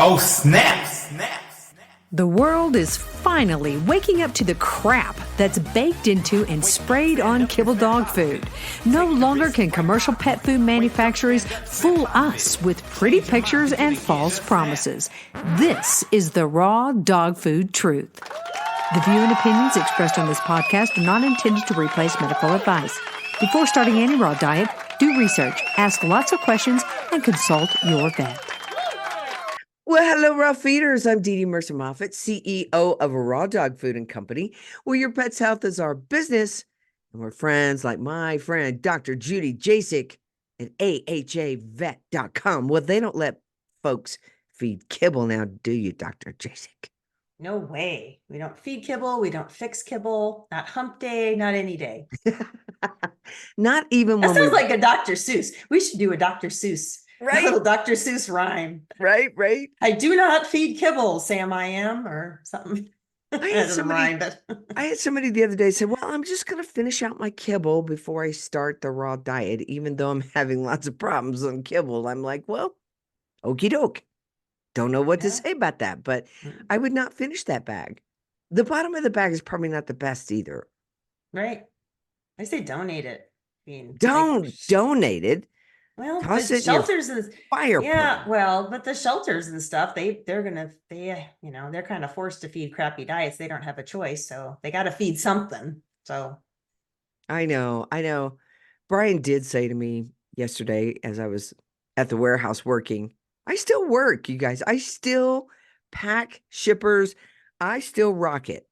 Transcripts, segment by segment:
Oh, snap! Snap! The world is finally waking up to the crap that's baked into and sprayed on kibble dog food. No longer can commercial pet food manufacturers fool us with pretty pictures and false promises. This is the raw dog food truth. The view and opinions expressed on this podcast are not intended to replace medical advice. Before starting any raw diet, do research, ask lots of questions, and consult your vet. Well, hello, raw feeders. I'm DeDe Murcer Moffett, CEO of RawDogFoodandCompany, where your pet's health is our business. And we're friends like my friend, Dr. Judy Jasek at ahavet.com. Well, they don't let folks feed kibble now, do you, Dr. Jasek? No way. We don't feed kibble. We don't fix kibble. Not hump day, not any day. Not even That when sounds like a Dr. Seuss. We should do a Dr. Seuss. Right? A little Dr. Seuss rhyme. Right. I do not feed kibble, Sam I am, or something. I had somebody the other day say, well, I'm just going to finish out my kibble before I start the raw diet, even though I'm having lots of problems on kibble. I'm like, well, okie doke. Don't know what to say about that, but I would not finish that bag. The bottom of the bag is probably not the best either. Right. I say donate it. I mean, Don't donate it. Well, Toss the it in your shelters and fire yeah, pit. well, but the shelters and stuff, they're kind of forced to feed crappy diets. They don't have a choice, so they got to feed something. So I know. Brian did say to me yesterday as I was at the warehouse working, I still work, you guys. I still pack shippers. I still rock it.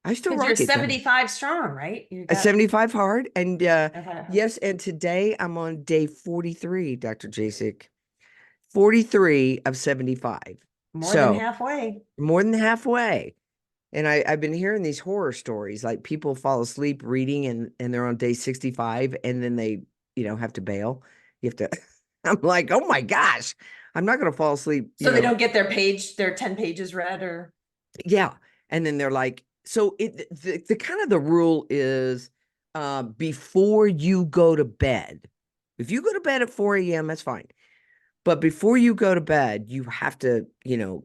you're 75 strong, right? You A 75 hard. And Okay. yes, and today I'm on day 43, Dr. Jasek. 43 of 75. More than halfway. More than halfway. And I've been hearing these horror stories, like people fall asleep reading and they're on day 65 and then they, have to bail. You have to, I'm like, oh my gosh, I'm not going to fall asleep. So they don't get their 10 pages read or. Yeah. And then they're like, so the kind of the rule is before you go to bed, if you go to bed at 4 a.m., that's fine. But before you go to bed, you have to,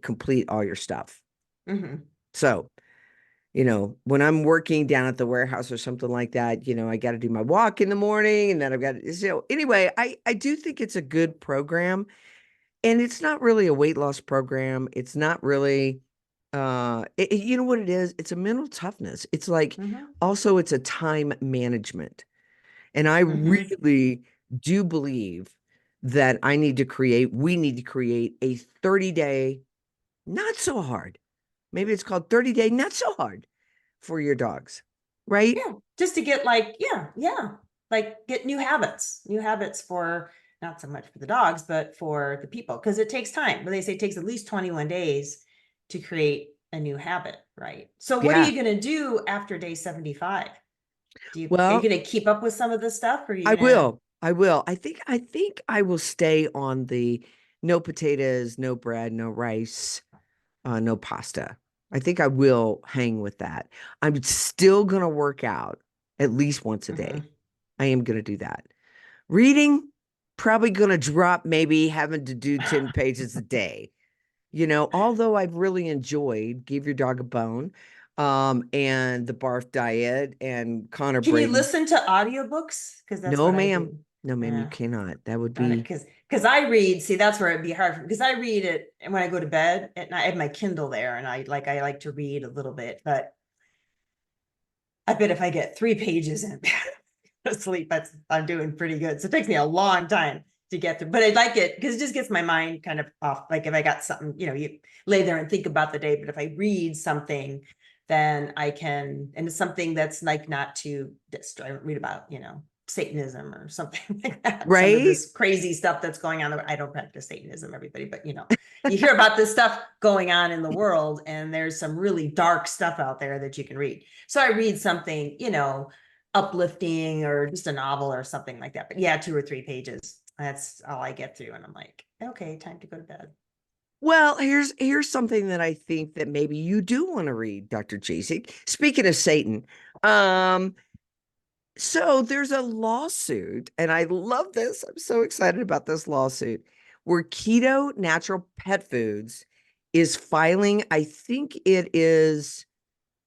complete all your stuff. Mm-hmm. So, when I'm working down at the warehouse or something like that, I got to do my walk in the morning and then I've got to, anyway, I do think it's a good program and it's not really a weight loss program. It's not really, you know what it is? It's a mental toughness. It's like, also it's a time management. And I really do believe that we need to create a 30-day, not so hard. Maybe it's called 30-day, not so hard for your dogs, right? Yeah, just to get like get new habits for not so much for the dogs, but for the people, because it takes time. But they say it takes at least 21 days to create a new habit, right? So what are you going to do after day 75? Are you going to keep up with some of this stuff? Or I will. I think I will stay on the no potatoes, no bread, no rice, no pasta. I think I will hang with that. I'm still going to work out at least once a day. I am going to do that. Reading, probably going to drop, maybe having to do 10 pages a day. Although I've really enjoyed Give Your Dog a Bone and the Barf Diet and Connor Can Brady. you listen to audiobooks? Because that's No, ma'am. No, ma'am, you cannot. That would be because I read. See, that's where it'd be hard because I read it, and when I go to bed at night, I have my Kindle there, and I like to read a little bit. But I bet if I get 3 pages in asleep, I'm doing pretty good. So it takes me a long time to get through, but I like it because it just gets my mind kind of off. Like if I got something, you lay there and think about the day. But if I read something, then I can, and it's something that's like not too. I read about Satanism or something like that. Right. Some of this crazy stuff that's going on. I don't practice Satanism, everybody, but you hear about this stuff going on in the world and there's some really dark stuff out there that you can read. So I read something, uplifting or just a novel or something like that. But yeah, 2 or 3 pages. That's all I get through. And I'm like, okay, time to go to bed. Well, here's something that I think that maybe you do want to read, Dr. Jasek. Speaking of Satan, so there's a lawsuit, and I love this. I'm so excited about this lawsuit, where keto natural pet foods is filing, I think it is,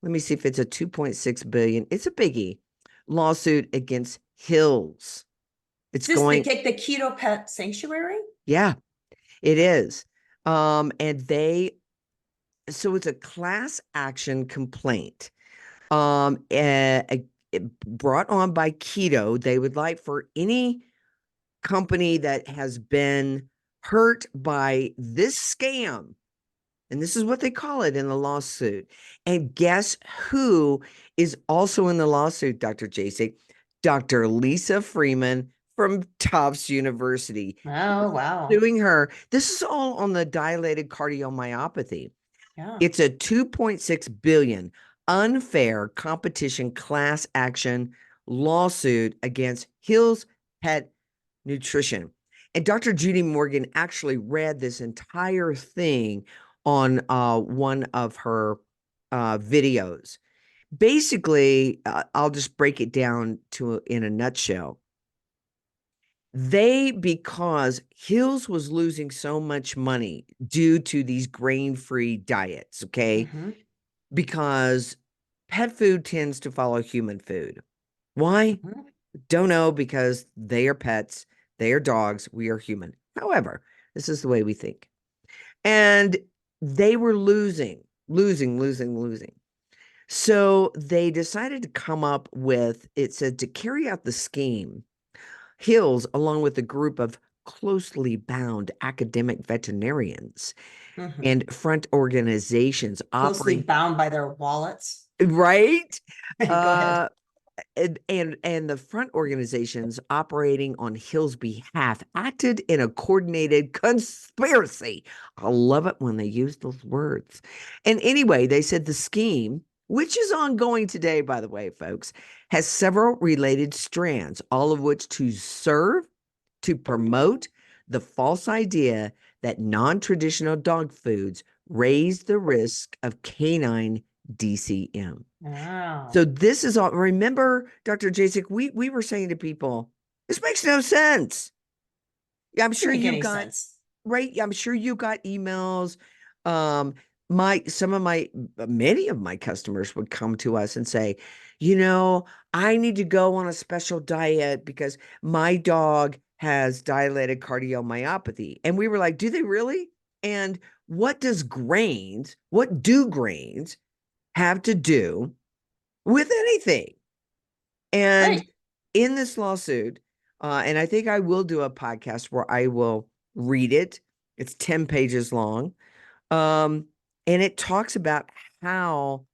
let me see if it's a 2.6 billion. It's a biggie lawsuit against Hills. It's Is this going, the keto pet sanctuary? yeah, it is. And so it's a class action complaint. Brought on by Keto. They would like for any company that has been hurt by this scam, and this is what they call it in the lawsuit. And guess who is also in the lawsuit, Dr. Jasek? Dr. Lisa Freeman from Tufts University. Oh, wow. Suing her. This is all on the dilated cardiomyopathy. Yeah. It's a 2.6 billion unfair competition class action lawsuit against Hills Pet Nutrition. And Dr. Judy Morgan actually read this entire thing on one of her videos. Basically, I'll just break it down in a nutshell. Because Hills was losing so much money due to these grain-free diets, okay? Mhm. Because pet food tends to follow human food. Why? Mhm. Don't know, because they are pets, they are dogs, we are human. However, this is the way we think. And they were losing. So they decided to come up with, it said, to carry out the scheme, Hills, along with a group of closely bound academic veterinarians Mhm. and front organizations Closely operating, bound by their wallets. right? Go ahead. And the front organizations operating on Hill's behalf acted in a coordinated conspiracy. I love it when they use those words. And anyway, they said the scheme, which is ongoing today, by the way, folks, has several related strands, all of which to serve to promote the false idea that non-traditional dog foods raise the risk of canine DCM. Wow. So this is all. Remember, Dr. Jasek, we were saying to people, this makes no sense. Yeah, I'm sure Doesn't make you any got sense. right. I'm sure you got emails. Um, many of my customers would come to us and say, I need to go on a special diet because my dog has dilated cardiomyopathy. And we were like, do they really? And what do grains have to do with anything? And Right. in this lawsuit, and I think I will do a podcast where I will read it. It's 10 pages long. And it talks about how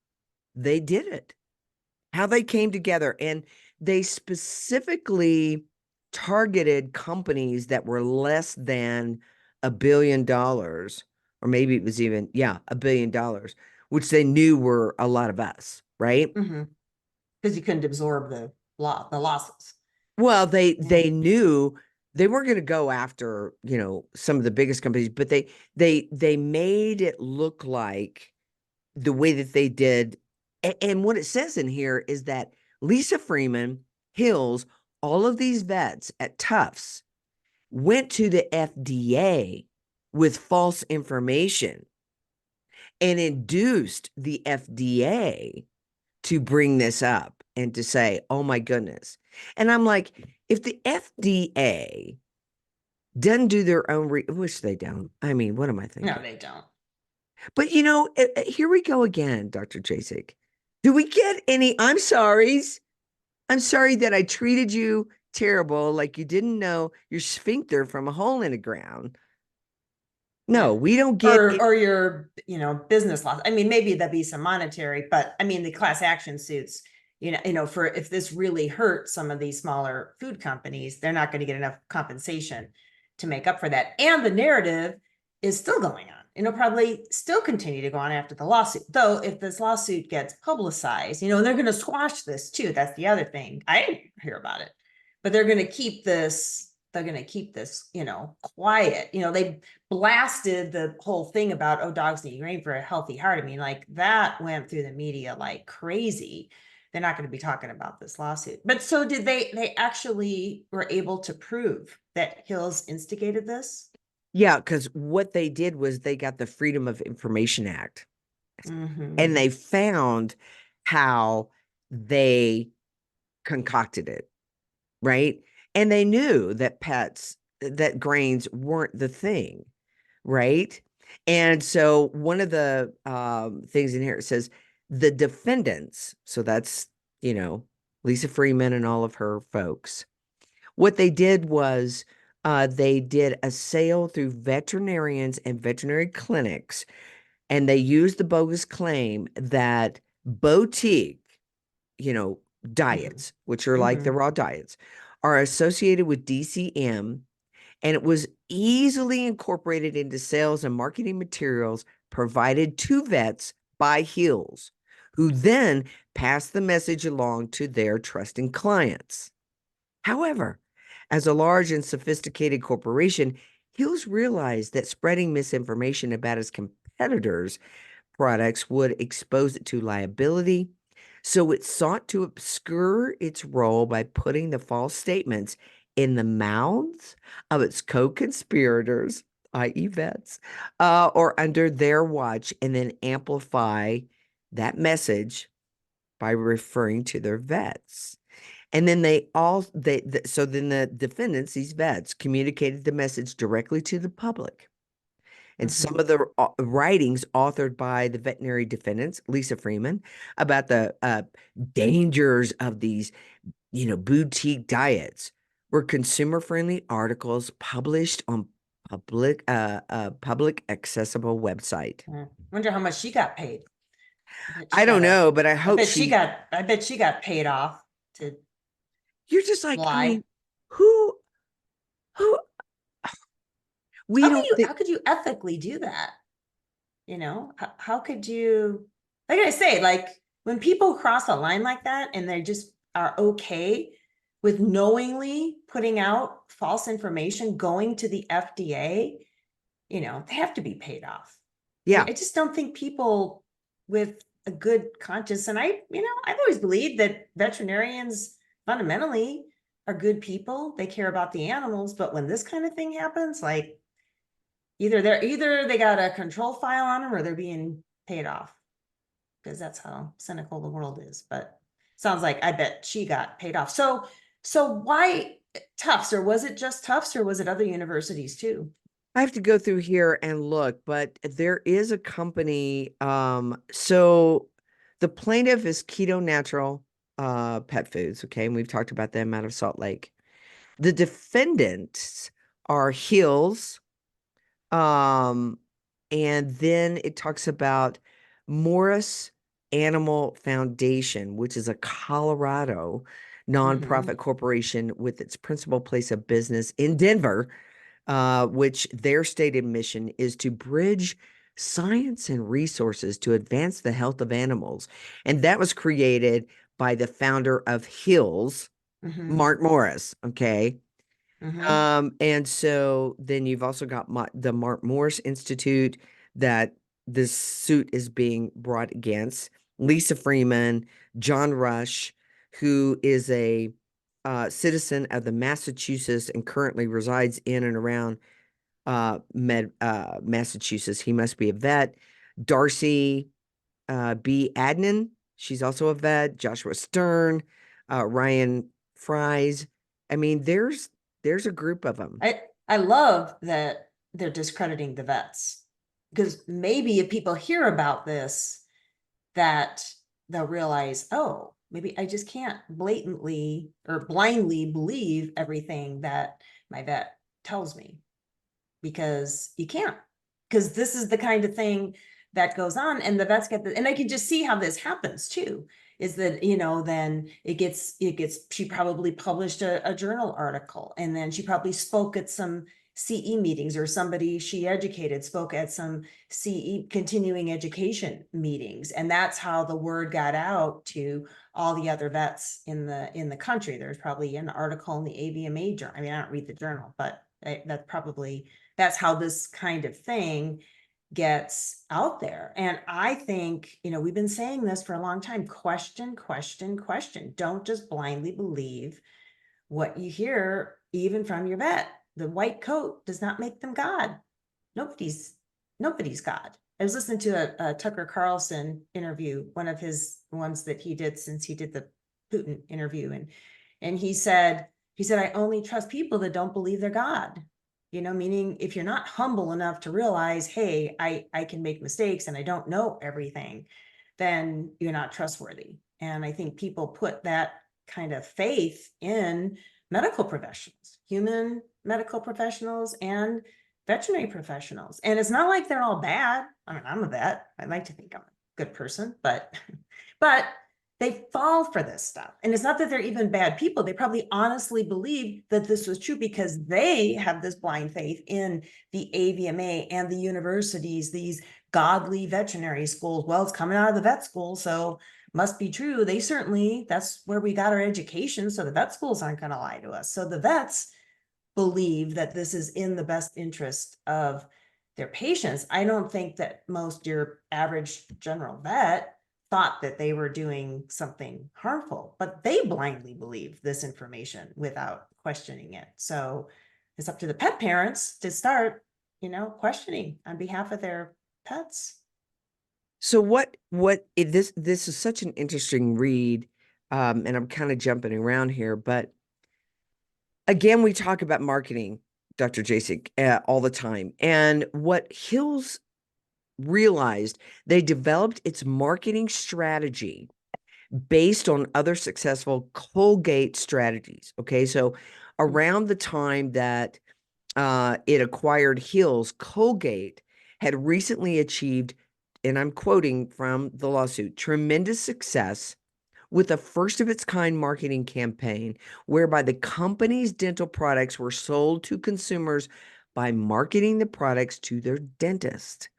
they did it, how they came together. And they specifically targeted companies that were less than $1 billion, or maybe it was even, $1 billion, which they knew were a lot of us, right? Because you couldn't absorb the losses. Well, Yeah. they knew they weren't going to go after, some of the biggest companies, but they made it look like the way that they did. And what it says in here is that Lisa Freeman, Hills, all of these vets at Tufts went to the FDA with false information and induced the FDA to bring this up and to say, oh my goodness. And I'm like, if the FDA doesn't do their own, which they don't. I mean, what am I thinking? No, they don't. But here we go again, Dr. Jasek. Do we get any, I'm sorry that I treated you terrible, like you didn't know your sphincter from a hole in the ground. No, Yeah. we don't get or your business loss. I mean, maybe there'll be some monetary, but I mean the class action suits, for if this really hurt some of these smaller food companies, they're not going to get enough compensation to make up for that. And the narrative is still going on. Probably still continue to go on after the lawsuit. Though if this lawsuit gets publicized, they're going to squash this too. That's the other thing. I didn't hear about it, but they're going to keep this. They're going to keep this, quiet. They blasted the whole thing about, oh, dogs need grain for a healthy heart. I mean, like that went through the media like crazy. They're not going to be talking about this lawsuit. But so did they actually were able to prove that Hills instigated this? Yeah, because what they did was they got the Freedom of Information Act, Mhm. and they found how they concocted it, right? And they knew that that grains weren't the thing, right? And so one of the things in here, it says the defendants, so that's, Lisa Freeman and all of her folks, what they did was they did a sale through veterinarians and veterinary clinics, and they used the bogus claim that boutique, you know, diets, which are like the Mhm. raw diets, are associated with DCM, and it was easily incorporated into sales and marketing materials provided to vets by Hills, who then passed the message along to their trusting clients. However, as a large and sophisticated corporation, Hills realized that spreading misinformation about its competitors' products would expose it to liability. So it sought to obscure its role by putting the false statements in the mouths of its co-conspirators, i.e. vets, or under their watch, and then amplify that message by referring to their vets. And then so then the defendants, these vets, communicated the message directly to the public. And some Mhm. of the writings authored by the veterinary defendants, Lisa Freeman, about the dangers of these, boutique diets, were consumer-friendly articles published on public accessible website. Wonder how much she got paid. Bet she I don't got a, know, but I I hope bet I bet she got paid off to you're just like, I lie. mean, who, we don't think. How could you ethically do that? How could you, like I say, like when people cross a line like that and they just are okay with knowingly putting out false information, going to the FDA, they have to be paid off. Yeah. I just don't think people with a good conscience, and I've always believed that veterinarians fundamentally are good people. They care about the animals, but when this kind of thing happens, like either they got a control file on them or they're being paid off, because that's how cynical the world is. But sounds like I bet she got paid off. So why Tufts, or was it just Tufts, or was it other universities too? I have to go through here and look, but there is a company. So the plaintiff is Keto Natural Pet Foods. Okay. And we've talked about them out of Salt Lake. The defendants are Hills. Um, and then it talks about Morris Animal Foundation, which is a Colorado nonprofit corporation with its principal place of business in Denver, which their stated mission is to bridge science and resources to advance the health of animals. And that was created by the founder of Hills, Mark Morris. Okay. And so then you've also got the Mark Morris Institute that this suit is being brought against. Lisa Freeman, John Rush, who is a citizen of the Massachusetts and currently resides in and around Massachusetts. He must be a vet. Darcy B. Adnan, she's also a vet. Joshua Stern, Ryan Fries. I mean, there's a group of them. I love that they're discrediting the vets, because maybe if people hear about this, that they'll realize, oh, maybe I just can't blatantly or blindly believe everything that my vet tells me, because you can't, because this is the kind of thing that goes on, and the vets get and I can just see how this happens too, is that, then it gets, she probably published a journal article, and then she probably spoke at some CE meetings, or somebody she educated spoke at some CE continuing education meetings. And that's how the word got out to all the other vets in the country. There's probably an article in the AVMA journal. I mean, I don't read the journal, but that's how this kind of thing gets out there. And I think, we've been saying this for a long time: question, question, question. Don't just blindly believe what you hear, even from your vet. The white coat does not make them God. nobody's God. I was listening to a Tucker Carlson interview, one of his ones that he did since he did the Putin interview. And he said, I only trust people that don't believe they're God. Meaning if you're not humble enough to realize, hey, I can make mistakes and I don't know everything, then you're not trustworthy. And I think people put that kind of faith in medical professionals, human medical professionals and veterinary professionals. And it's not like they're all bad. I mean, I'm a vet. I like to think I'm a good person, but they fall for this stuff. And it's not that they're even bad people. They probably honestly believe that this was true because they have this blind faith in the AVMA and the universities, these godly veterinary schools. Well, it's coming out of the vet school, so must be true. That's where we got our education. So the vet schools aren't going to lie to us. So the vets believe that this is in the best interest of their patients. I don't think that your average general vet thought that they were doing something harmful, but they blindly believe this information without questioning it. So it's up to the pet parents to start, questioning on behalf of their pets. So this is such an interesting read, and I'm kind of jumping around here, but again, we talk about marketing, Dr. Jasek, all the time. And what Hills realized, they developed its marketing strategy based on other successful Colgate strategies. Okay, so around the time that it acquired Hills, Colgate had recently achieved, and I'm quoting from the lawsuit, tremendous success with a first of its kind marketing campaign whereby the company's dental products were sold to consumers by marketing the products to their dentist.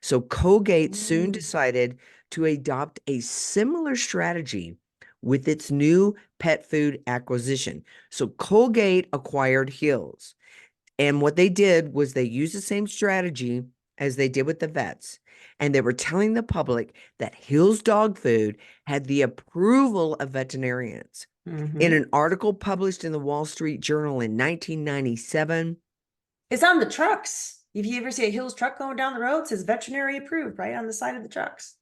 So Colgate soon decided to adopt a similar strategy with its new pet food acquisition. So Colgate acquired Hills. And what they did was they used the same strategy as they did with the vets. And they were telling the public that Hills dog food had the approval of veterinarians. In an article published in the Wall Street Journal in 1997. It's on the trucks. If you ever see a Hills truck going down the road, it says veterinary approved right on the side of the trucks.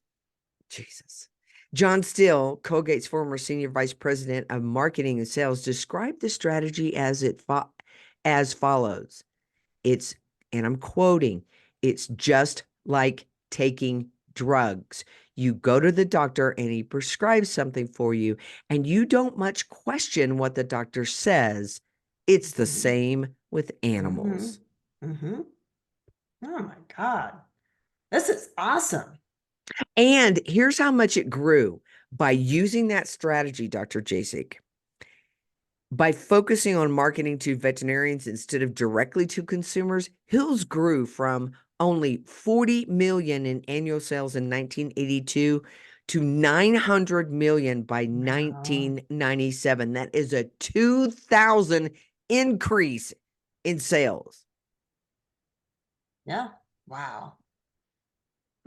Jesus. John Still, Colgate's former senior vice president of marketing and sales, described the strategy as follows. It's, and I'm quoting, it's just like taking drugs. You go to the doctor and he prescribes something for you, and you don't much question what the doctor says. It's the same with animals. Oh my God. This is awesome. And here's how much it grew by using that strategy, Dr. Jasek. By focusing on marketing to veterinarians instead of directly to consumers, Hills grew from only 40 million in annual sales in 1982 to 900 million by 1997. That is a 2,000 increase in sales. Yeah. Wow.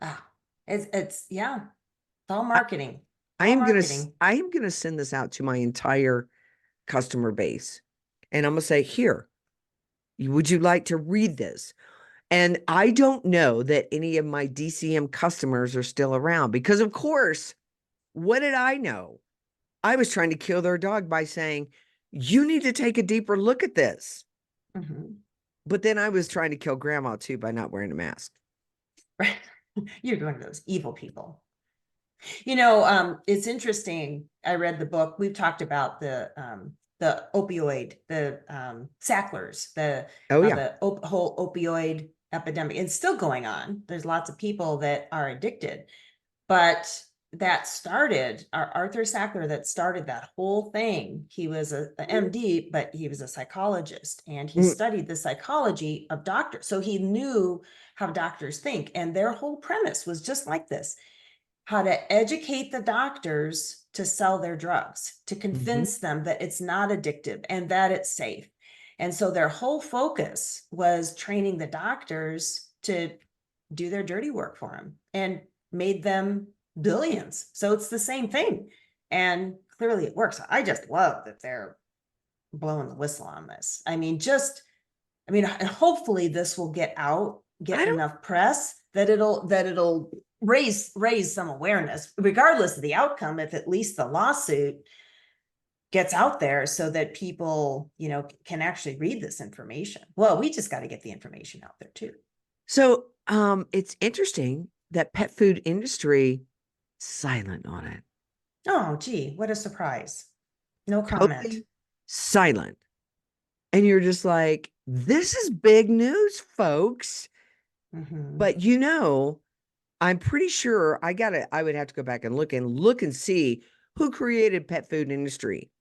Wow. It's all marketing. I am going to send this out to my entire customer base. And I'm going to say, here, would you like to read this? And I don't know that any of my DCM customers are still around because, of course, what did I know? I was trying to kill their dog by saying, you need to take a deeper look at this. But then I was trying to kill grandma too by not wearing a mask. Right. You're one of those evil people. It's interesting. I read the book. We've talked about the opioid, the Sacklers, the whole opioid epidemic. It's still going on. There's lots of people that are addicted, but that started Arthur Sackler that started that whole thing. He was a MD, but he was a psychologist, and he studied the psychology of doctors. So he knew how doctors think, and their whole premise was just like this: how to educate the doctors to sell their drugs, to convince them that it's not addictive and that it's safe. And so their whole focus was training the doctors to do their dirty work for them and made them billions. So it's the same thing. And clearly it works. I just love that they're blowing the whistle on this. And hopefully this will get out get I don't, enough press that it'll raise some awareness, regardless of the outcome, if at least the lawsuit gets out there so that people, can actually read this information. Well, we just got to get the information out there too. so it's interesting that pet food industry silent on it. Oh, gee, what a surprise. No comment. Totally silent. And you're just like, this is big news, folks. Mhm. But I'm pretty sure I would have to go back and look and see who created pet food industry,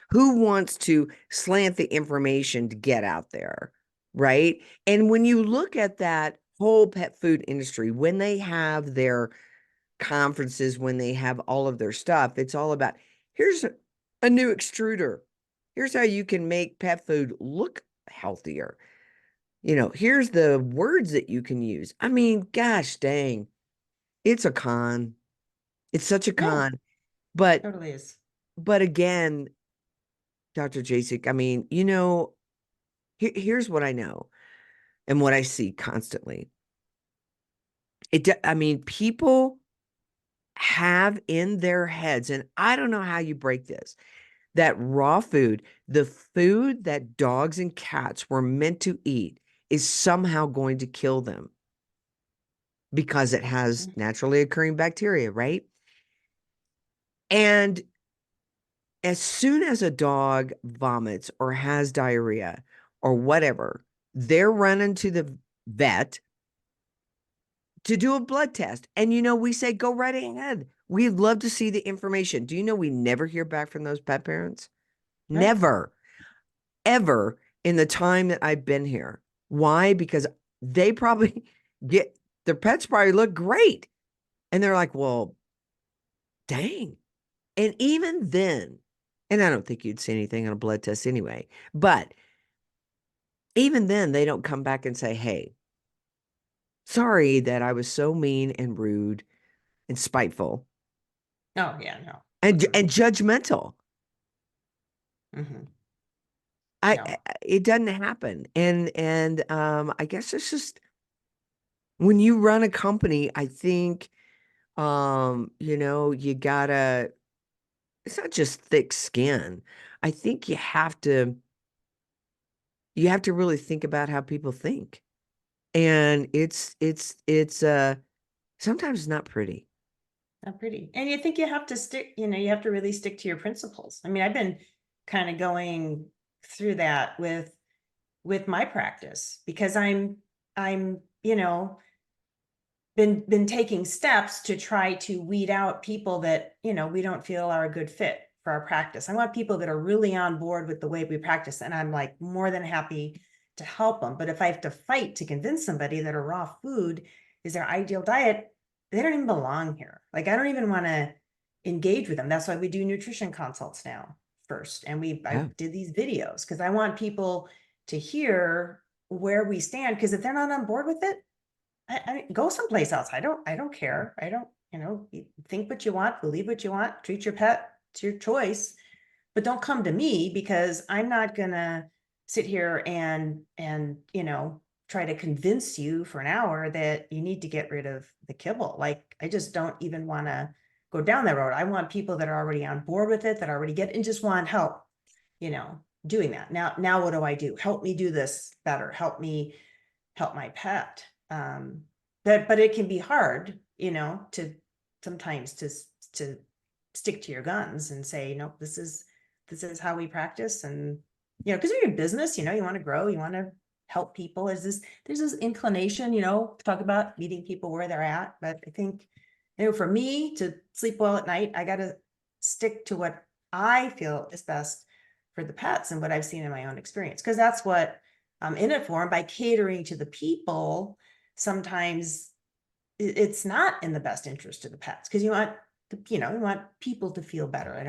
who wants to slant the information to get out there, right? And when you look at that whole pet food industry, when they have their conferences, when they have all of their stuff, it's all about, here's a new extruder. Here's how you can make pet food look healthier. Here's the words that you can use. I mean, gosh dang, it's a con. It's such a Yeah, con. But totally is. again, Dr. Jasek, I mean, here's what I know and what I see constantly. I mean, people have in their heads, and I don't know how you break this, that raw food, the food that dogs and cats were meant to eat, is somehow going to kill them because it has naturally occurring bacteria, right? And as soon as a dog vomits or has diarrhea or whatever, they're running to the vet to do a blood test. And we say, go right ahead. We'd love to see the information. Do you know we never hear back from those pet parents? Right. Never, ever in the time that I've been here. Why? Because they probably their pets probably look great. And they're like, well, dang. And even then, and I don't think you'd see anything on a blood test anyway, but even then they don't come back and say, hey, sorry that I was so mean and rude and spiteful Oh, yeah, no. and judgmental. Mhm. I No. It doesn't happen. And I guess it's just when you run a company, I think you gotta, it's not just thick skin. I think you have to really think about how people think. And it's sometimes it's not pretty. Not pretty. And you think you have to stick, you have to really stick to your principles. I mean, I've been kind of going through that with my practice because I'm, been taking steps to try to weed out people that, we don't feel are a good fit for our practice. I want people that are really on board with the way we practice. And I'm like more than happy to help them. But if I have to fight to convince somebody that a raw food is their ideal diet, they don't even belong here. Like, I don't even want to engage with them. That's why we do nutrition consults now first. And I did these videos because I want people to hear where we stand. Because if they're not on board with it, I go someplace else. I don't care. I don't, you think what you want, believe what you want, treat your pet, it's your choice, but don't come to me because I'm not gonna sit here and try to convince you for an hour that you need to get rid of the kibble. Like, I just don't even want to go down that road. I want people that are already on board with it, that already get and just want help, doing that. Now what do I do? Help me do this better. Help me help my pet. But it can be hard, to sometimes to stick to your guns and say, no, this is how we practice. And, because you're in business, you want to grow, you want to help people. There's this inclination, to talk about meeting people where they're at. But I think, for me to sleep well at night, I got to stick to what I feel is best for the pets and what I've seen in my own experience. Because that's what I'm in it for. And by catering to the people, sometimes it's not in the best interest of the pets, because you want people to feel better. I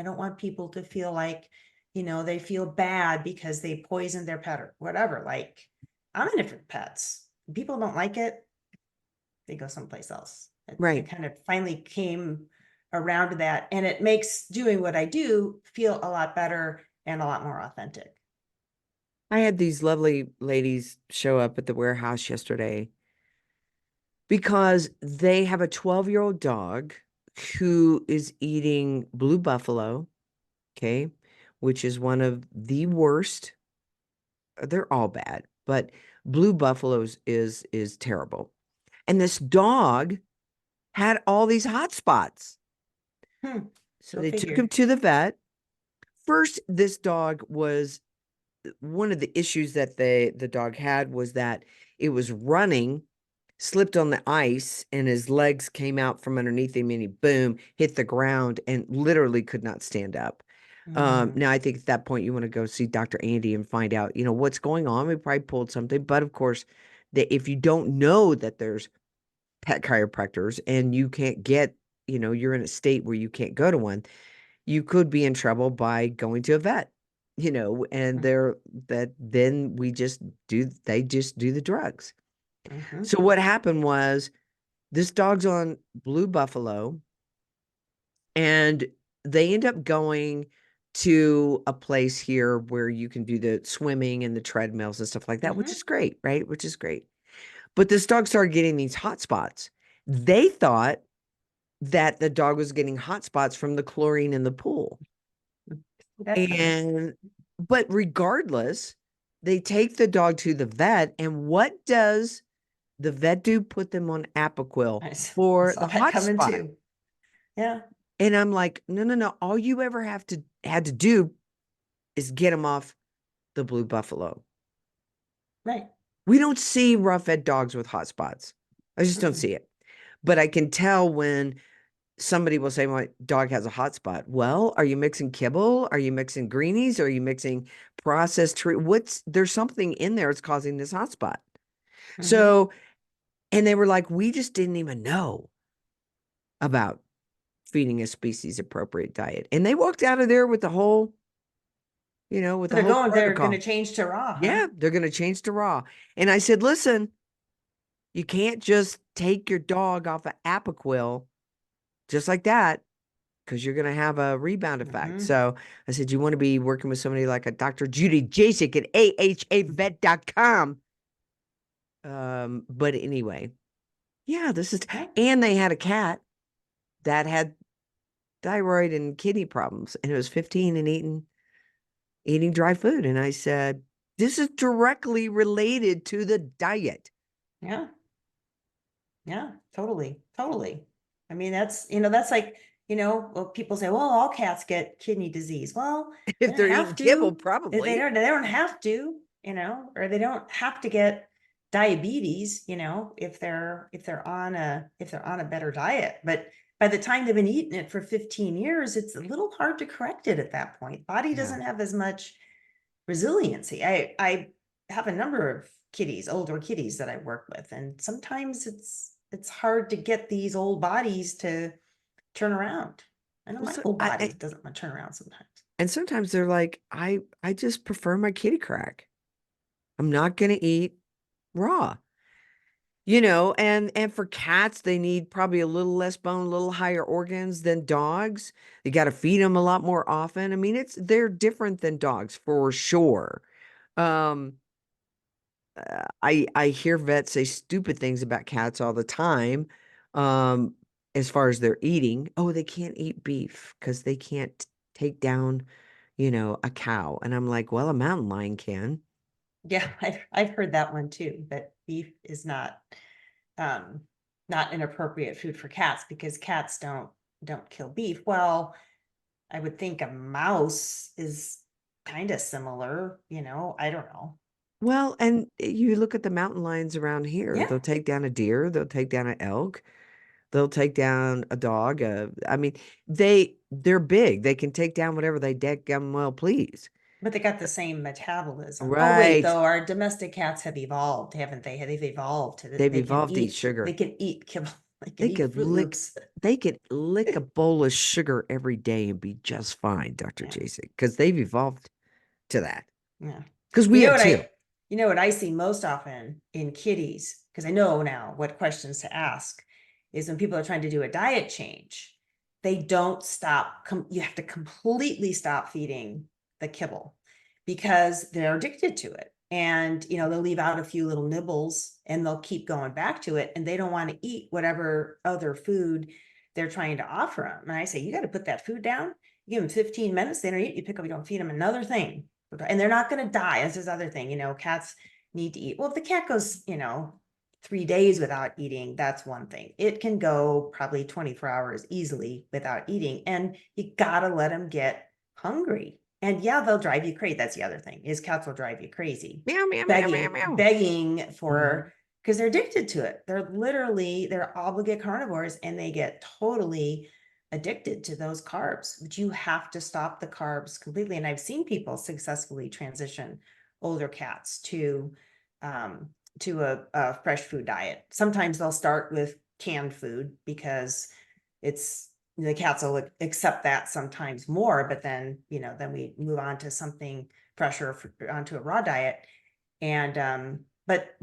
don't want people to feel like, they feel bad because they poisoned their pet or whatever. Like, I'm in it for pets. People don't like it, they go someplace else. Right. I kind of finally came around to that, and it makes doing what I do feel a lot better and a lot more authentic. I had these lovely ladies show up at the warehouse yesterday, because they have a 12-year-old dog who is eating blue buffalo, okay, which is one of the worst. They're all bad, but blue buffaloes is terrible. And this dog had all these hot spots. So Go they took figure. him to the vet. First, this dog was one of the issues that the dog had was that it was running, slipped on the ice, and his legs came out from underneath him, and he boom hit the ground and literally could not stand up. Now I think at that point you want to go see Dr. Andy and find out, what's going on. We probably pulled something, but of course, if you don't know that there's pet chiropractors and you can't get, you're in a state where you can't go to one, you could be in trouble by going to a vet, and then they just do the drugs. So what happened was this dog's on blue buffalo, and they end up going to a place here where you can do the swimming and the treadmills and stuff like that, which is great, right? Which is great. But this dog started getting these hot spots. They thought that the dog was getting hot spots from the chlorine in the pool. But regardless, they take the dog to the vet, and what does the vet do? Put them on Apoquil for the hot spot. Yeah. And I'm like, no. All you ever had to do is get them off the blue buffalo. Right. We don't see rough-fed dogs with hot spots. I just don't see it. But I can tell when somebody will say, my dog has a hot spot. Well, are you mixing kibble? Are you mixing greenies? Are you mixing processed treat? There's something in there that's causing this hot spot. So, and they were like, we just didn't even know about feeding a species appropriate diet. And they walked out of there with the whole, with the whole they're going protocol. to change to raw. Huh? Yeah, they're going to change to raw. And I said, listen, you can't just take your dog off of Apoquil just like that, because you're going to have a rebound effect. So I said, you want to be working with somebody like a Dr. Judy Jasek at ahavet.com. But anyway, yeah, and they had a cat that had thyroid and kidney problems, and it was 15 and eating dry food. And I said, this is directly related to the diet. Yeah. Yeah, totally. I mean, that's like, well, people say, well, all cats get kidney disease. Well, if they're eating kibble, probably they don't have to, or they don't have to get diabetes, if they're on a better diet. But by the time they've been eating it for 15 years, it's a little hard to correct it at that point. Body doesn't have as much resiliency. I have a number of older kitties that I work with, and sometimes it's hard to get these old bodies to turn around. I know my old body doesn't want to turn around sometimes. And sometimes they're like, I just prefer my kitty crack. I'm not going to eat raw. And for cats, they need probably a little less bone, a little higher organs than dogs. You got to feed them a lot more often. I mean, they're different than dogs for sure. I hear vets say stupid things about cats all the time. As far as their eating, they can't eat beef because they can't take down, a cow. And I'm like, well, a mountain lion can. Yeah, I've heard that one too, that beef is not inappropriate food for cats because cats don't kill beef. Well, I would think a mouse is kind of similar, I don't know. Well, and you look at the mountain lions around here. Yeah. They'll take down a deer. They'll take down an elk. They'll take down a dog. I mean, they're big. They can take down whatever they dadgum well please. But they got the same metabolism. Right. Oh, wait, though, our domestic cats have evolved, haven't they? They've evolved. They've evolved to eat sugar. They can eat kibble. They could lick a bowl of sugar every day and be just fine, Dr. Jasek, because they've evolved to that. Yeah. Because we have too. You know what I see most often in kitties, because I know now what questions to ask, is when people are trying to do a diet change, they don't stop. You have to completely stop feeding the kibble because they're addicted to it. and, you know, they'll leave out a few little nibbles and they'll keep going back to it. And they don't want to eat whatever other food they're trying to offer them. And I say, you got to put that food down. You give them 15 minutes, they don't eat, you pick up, you don't feed them another thing. And they're not going to die. That's this other thing, you know, cats need to eat. Well, if the cat goes, you know, 3 days without eating, that's one thing. It can go probably 24 hours easily without eating. And you got to let them get hungry. And yeah, they'll drive you crazy. That's the other thing, is cats will drive you crazy. Meow, meow, meow, Begging, meow, meow. begging for, because they're addicted to it. They're obligate carnivores, and they get totally addicted to those carbs, but you have to stop the carbs completely. And I've seen people successfully transition older cats to a fresh food diet. Sometimes they'll start with canned food because the cats will accept that sometimes more, but then, you know, then we move on to something fresher, onto a raw diet. And, but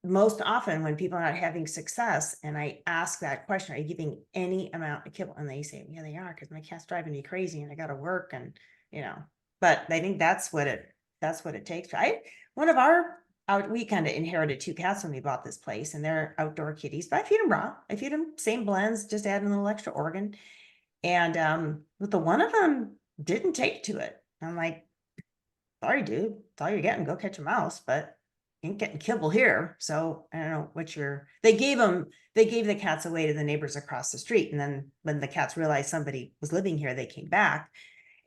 most often when people are not having success, and I ask that question, are you giving any amount of kibble? And they say, yeah, they are, because my cat's driving me crazy and I got to work, and, you know, but I think that's what it takes. We kind of inherited 2 cats when we bought this place, and they're outdoor kitties, but I feed them raw. I feed them same blends, just add a little extra organ. And, but the one of them didn't take to it. I'm like, sorry, dude, that's all you're getting. Go catch a mouse, but you ain't getting kibble here. So I don't know what they gave the cats away to the neighbors across the street. And then when the cats realized somebody was living here, they came back,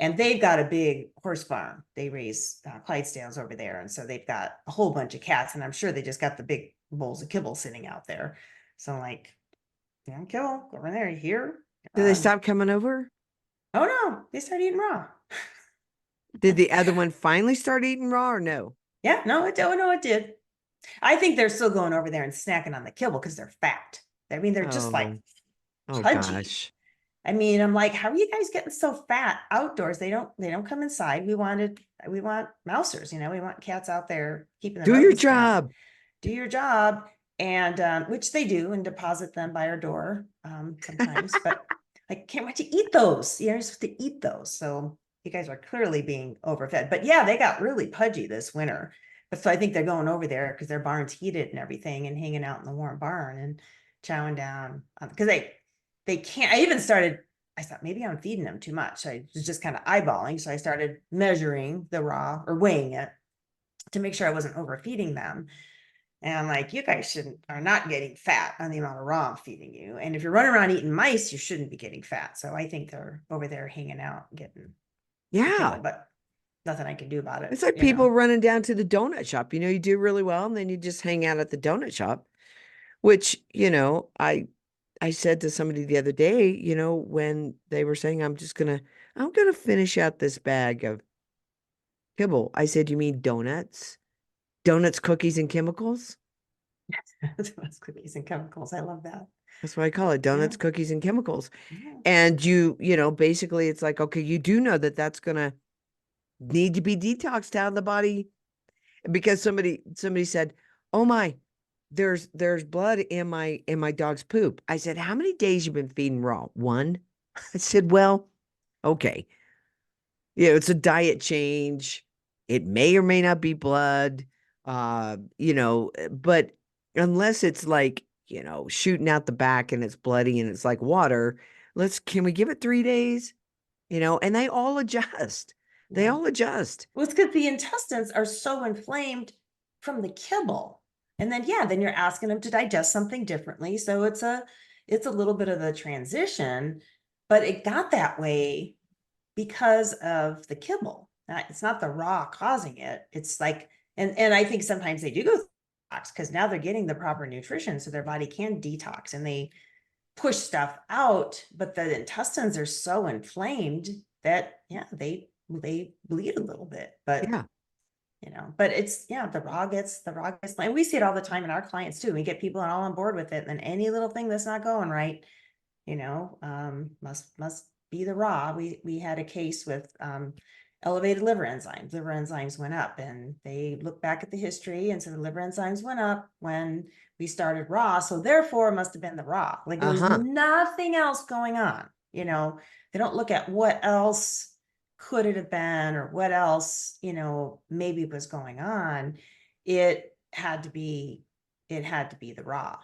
and they've got a big horse farm. They raise Clydesdales over there. And so they've got a whole bunch of cats, and I'm sure they just got the big bowls of kibble sitting out there. So I'm like, yeah, kibble, go over there, you here? Did they stop coming over? Oh no, they started eating raw. Did the other one finally start eating raw, or no? Yeah, no, it did. I think they're still going over there and snacking on the kibble because they're fat. I mean, they're just like pudgy. Gosh. I mean, I'm like, how are you guys getting so fat outdoors? They don't come inside. We want mousers, you know, we want cats out there keeping them. Do your job. Do your job. And which they do, and deposit them by our door sometimes. But I can't wait to eat those. You're supposed to eat those. So you guys are clearly being overfed. But yeah, they got really pudgy this winter. But so I think they're going over there because their barn's heated and everything, and hanging out in the warm barn and chowing down, because they can't. I thought maybe I'm feeding them too much. I was just kind of eyeballing. So I started measuring the raw, or weighing it, to make sure I wasn't overfeeding them. And I'm like, you guys are not getting fat on the amount of raw I'm feeding you. And if you're running around eating mice, you shouldn't be getting fat. So I think they're over there hanging out, getting, Yeah. but nothing I can do about it. It's like people running down to the donut shop. You know, you do really well, and then you just hang out at the donut shop, which, you know, I said to somebody the other day, you know, when they were saying, I'm going to finish out this bag of kibble. I said, you mean donuts? Donuts, cookies, and chemicals? Donuts, cookies, and chemicals. I love that. That's what I call it. Donuts, Yeah. cookies, and chemicals. Yeah. And you know, basically it's like, okay, you do know that that's going to need to be detoxed out of the body, because somebody said, oh my, there's blood in my dog's poop. I said, how many days you been feeding raw? 1. I said, well, okay. Yeah, it's a diet change. It may or may not be blood, you know, but unless it's like, you know, shooting out the back and it's bloody and it's like water, can we give it 3 days? You know, and they all adjust. They all adjust. Well, it's because the intestines are so inflamed from the kibble. And then, then you're asking them to digest something differently. So it's a little bit of a transition, but it got that way because of the kibble. It's not the raw causing it. It's like, and I think sometimes they do go detox, because now they're getting the proper nutrition so their body can detox, and they push stuff out, but the intestines are so inflamed that, they bleed a little bit. But you know, but it's, the raw gets, and we see it all the time in our clients too. We get people all on board with it, and then any little thing that's not going right, you know, must be the raw. We had a case with elevated liver enzymes. Liver enzymes went up, and they looked back at the history and said the liver enzymes went up when we started raw. So therefore it must have been the raw. Like there was nothing else going on. You know, they don't look at what else could it have been, or what else, maybe was going on, it had to be the raw.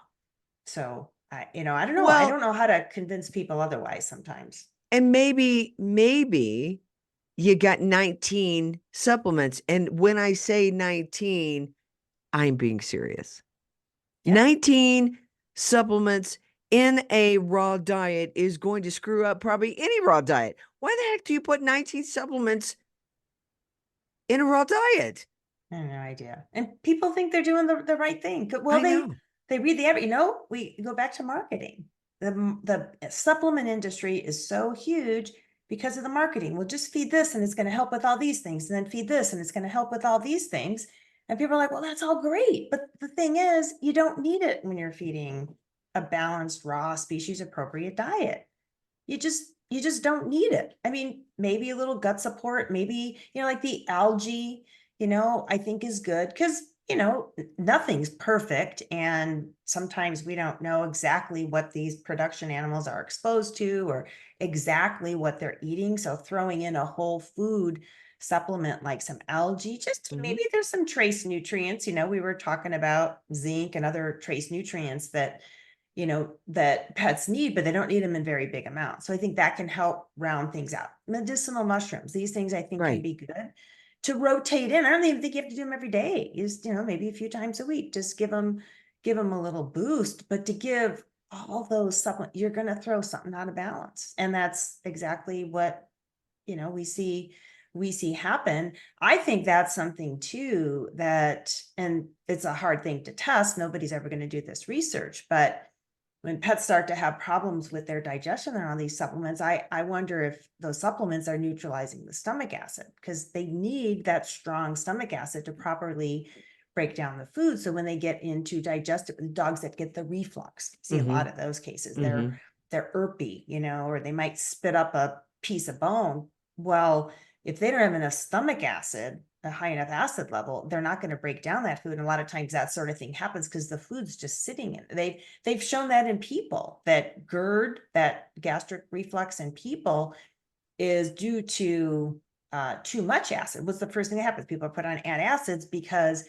So I don't know. I Well, don't know how to convince people otherwise sometimes. and maybe you got 19 supplements. And when I say 19, I'm being serious. Yeah. 19 supplements in a raw diet is going to screw up probably any raw diet. Why the heck do you put 19 supplements in a raw diet? I have no idea. And people think they're doing the right thing. Well, I know. they read we go back to marketing. The supplement industry is so huge because of the marketing. We'll just feed this and it's going to help with all these things, and then feed this and it's going to help with all these things. And people are like, well, that's all great. But the thing is, you don't need it when you're feeding a balanced, raw, species appropriate diet. You just don't need it. I mean, maybe a little gut support, maybe, like the algae, I think is good because, nothing's perfect. And sometimes we don't know exactly what these production animals are exposed to or exactly what they're eating. So throwing in a whole food supplement like some algae, just maybe there's some trace nutrients. We were talking about zinc and other trace nutrients that that pets need, but they don't need them in very big amounts. So I think that can help round things out. Medicinal mushrooms, these things I think can be good to rotate in. I don't even think you have to do them every day. Just, maybe a few times a week, just give them a little boost, but to give all those supplements, you're going to throw something out of balance. And that's exactly what, we see happen. I think that's something too, and it's a hard thing to test. Nobody's ever going to do this research, but when pets start to have problems with their digestion and on these supplements, I wonder if those supplements are neutralizing the stomach acid, because they need that strong stomach acid to properly break down the food. So when they get into digestive, dogs that get the reflux, see a lot of those cases, they're irpy, or they might spit up a piece of bone. Well, if they don't have enough stomach acid, a high enough acid level, they're not going to break down that food. And a lot of times that sort of thing happens because the food's just sitting in. They've shown that in people, that GERD, that gastric reflux in people, is due to too much acid. What's the first thing that happens? People are put on antacids because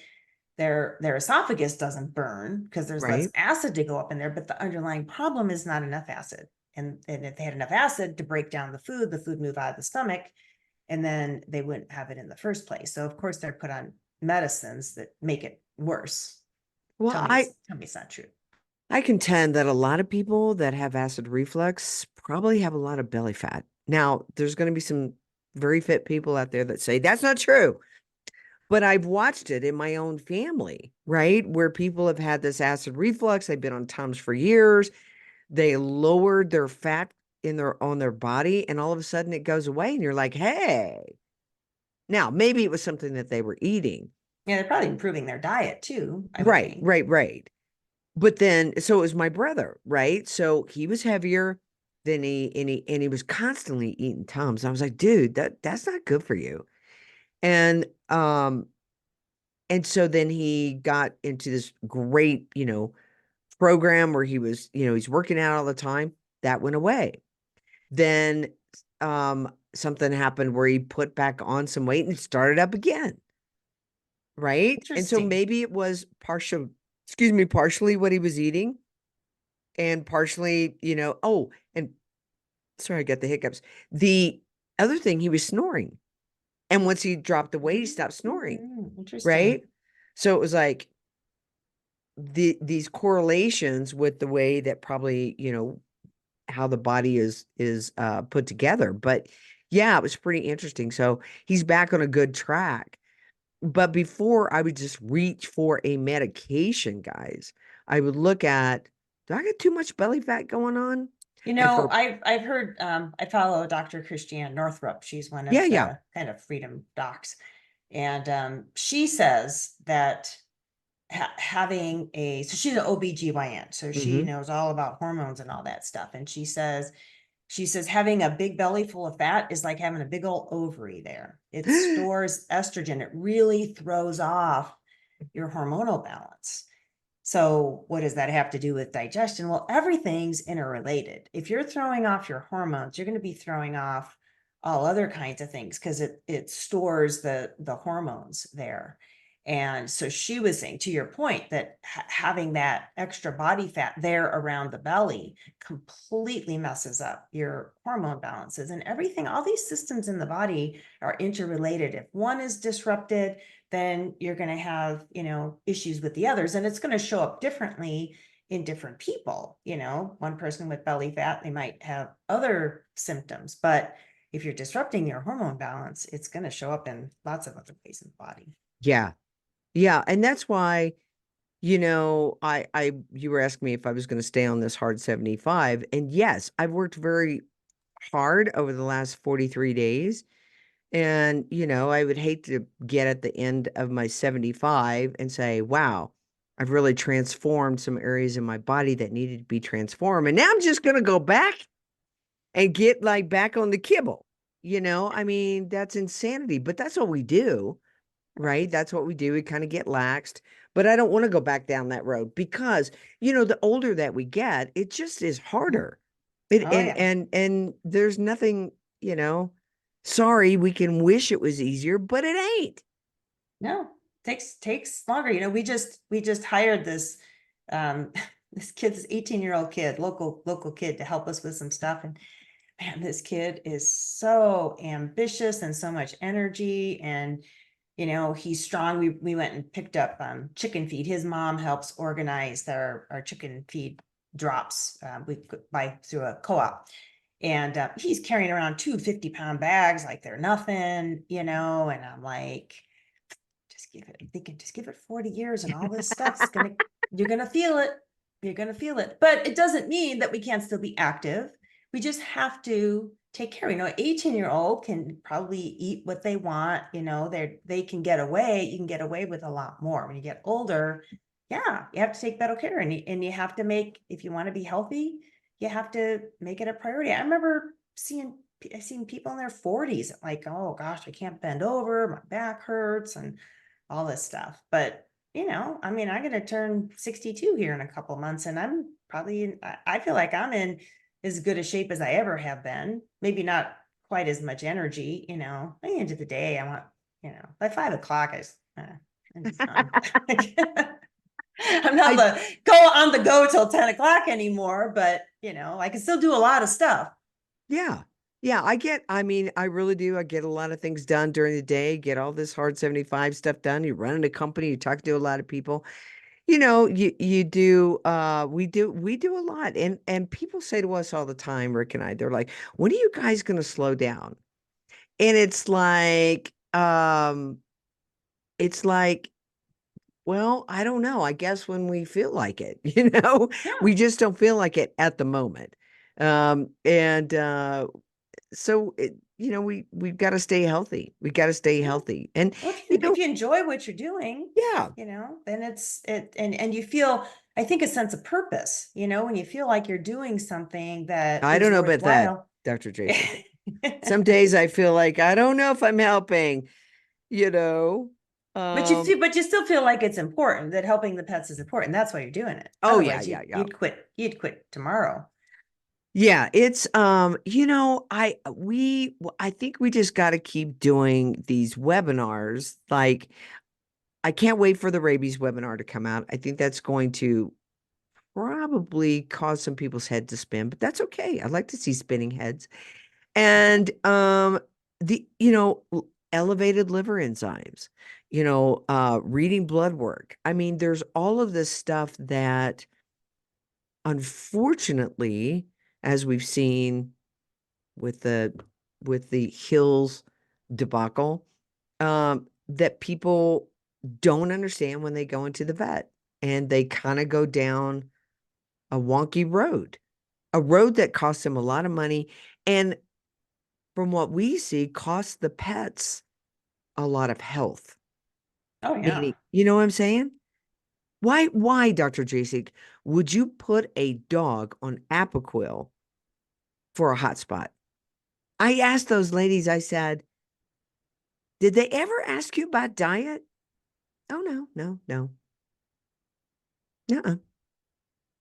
their esophagus doesn't burn because there's less acid to go up in there, but the underlying problem is not enough acid. And if they had enough acid to break down the food move out of the stomach, and then they wouldn't have it in the first place. So of course they're put on medicines that make it worse. Well, tell me it's not true. I contend that a lot of people that have acid reflux probably have a lot of belly fat. Now, there's going to be some very fit people out there that say that's not true. But I've watched it in my own family, right? Where people have had this acid reflux. They've been on Tums for years. They lowered their fat on their body, and all of a sudden it goes away, and you're like, hey. Now, maybe it was something that they were eating. Yeah, they're probably improving their diet too. Right. But then, so it was my brother, right? So he was heavier than he was constantly eating Tums. I was like, dude, that's not good for you. And so then he got into this great, program where he was, he's working out all the time. That went away. Then something happened where he put back on some weight and started up again. Right. And so maybe it was partially what he was eating, and partially, and sorry, I got the hiccups. The other thing, he was snoring. And once he dropped the weight, he stopped snoring. Interesting. Right. So it was like these correlations with the way that probably, how the body is put together. But yeah, it was pretty interesting. So he's back on a good track. But before I would just reach for a medication, guys, I would look at, do I got too much belly fat going on? I've heard, I follow Dr. Christiane Northrup. She's one of the kind of freedom docs. And she says that having so she's an OBGYN, so she knows all about hormones and all that stuff. And she says having a big belly full of fat is like having a big old ovary there. It stores estrogen. It really throws off your hormonal balance. So what does that have to do with digestion? Well, everything's interrelated. If you're throwing off your hormones, you're going to be throwing off all other kinds of things, because it stores the hormones there. And so she was saying, to your point, that having that extra body fat there around the belly completely messes up your hormone balances and everything. All these systems in the body are interrelated. If one is disrupted, then you're going to have, issues with the others, and it's going to show up differently in different people. One person with belly fat, they might have other symptoms, but if you're disrupting your hormone balance, it's going to show up in lots of other ways in the body. Yeah. Yeah. And that's why, you were asking me if I was going to stay on this hard 75. And yes, I've worked very hard over the last 43 days. And, I would hate to get at the end of my 75 and say, wow, I've really transformed some areas in my body that needed to be transformed. And now I'm just going to go back and get back on the kibble. I mean, that's insanity, but that's what we do, right? That's what we do. We kind of get laxed, but I don't want to go back down that road because, the older that we get, it just is harder. And there's nothing, sorry, we can wish it was easier, but it ain't. No, takes longer. We just hired this this 18-year-old kid, local kid, to help us with some stuff. And man, this kid is so ambitious and so much energy, and he's strong. We went and picked up chicken feed. His mom helps organize our chicken feed drops. We buy through a co-op. And he's carrying around 2 50-pound bags like they're nothing, and I'm like, just give it 40 years and all this stuff's you're gonna feel it. You're gonna feel it. But it doesn't mean that we can't still be active. We just have to take care. 18-year-old can probably eat what they want, they can get away. You can get away with a lot more. When you get older, yeah, you have to take better care, and you have to make, if you want to be healthy, you have to make it a priority. I remember I've seen people in their 40s like, oh gosh, I can't bend over, my back hurts and all this stuff. But I'm going to turn 62 here in a couple of months, and I'm probably I feel like I'm in as good a shape as I ever have been. Maybe not quite as much energy, at the end of the day, I want, by 5 o'clock, I'm just done. I'm not on the go till 10 o'clock anymore, but I can still do a lot of stuff. Yeah. Yeah. I really do. I get a lot of things done during the day, get all this hard 75 stuff done. You run a company, you talk to a lot of people, you do, we do a lot. And people say to us all the time, Rick and I, they're like, when are you guys going to slow down? And it's like, well, I don't know. I guess when we feel like it, Yeah. we just don't feel like it at the moment. So we've got to stay healthy. We got to stay healthy. And well, if you enjoy what you're doing, yeah, then and you feel, I think, a sense of purpose, when you feel like you're doing something that I don't know about that, Dr. Jason. Some days I feel like I don't know if I'm helping, But you still feel like it's important, that helping the pets is important. That's why you're doing it. Oh, otherwise, yeah. You'd quit tomorrow. Yeah, it's I think we just got to keep doing these webinars. Like, I can't wait for the rabies webinar to come out. I think that's going to probably cause some people's head to spin, but that's okay. I like to see spinning heads. And the elevated liver enzymes, reading blood work. I mean, there's all of this stuff that, unfortunately, as we've seen with the Hills debacle, that people don't understand when they go into the vet, and they kind of go down a wonky road, a road that costs them a lot of money, and from what we see, costs the pets a lot of health. Oh yeah. Meaning, you know what I'm saying? Why, Dr. Jasek, would you put a dog on Apoquil for a hot spot? I asked those ladies, I said, did they ever ask you about diet? Oh, no. Uh-uh.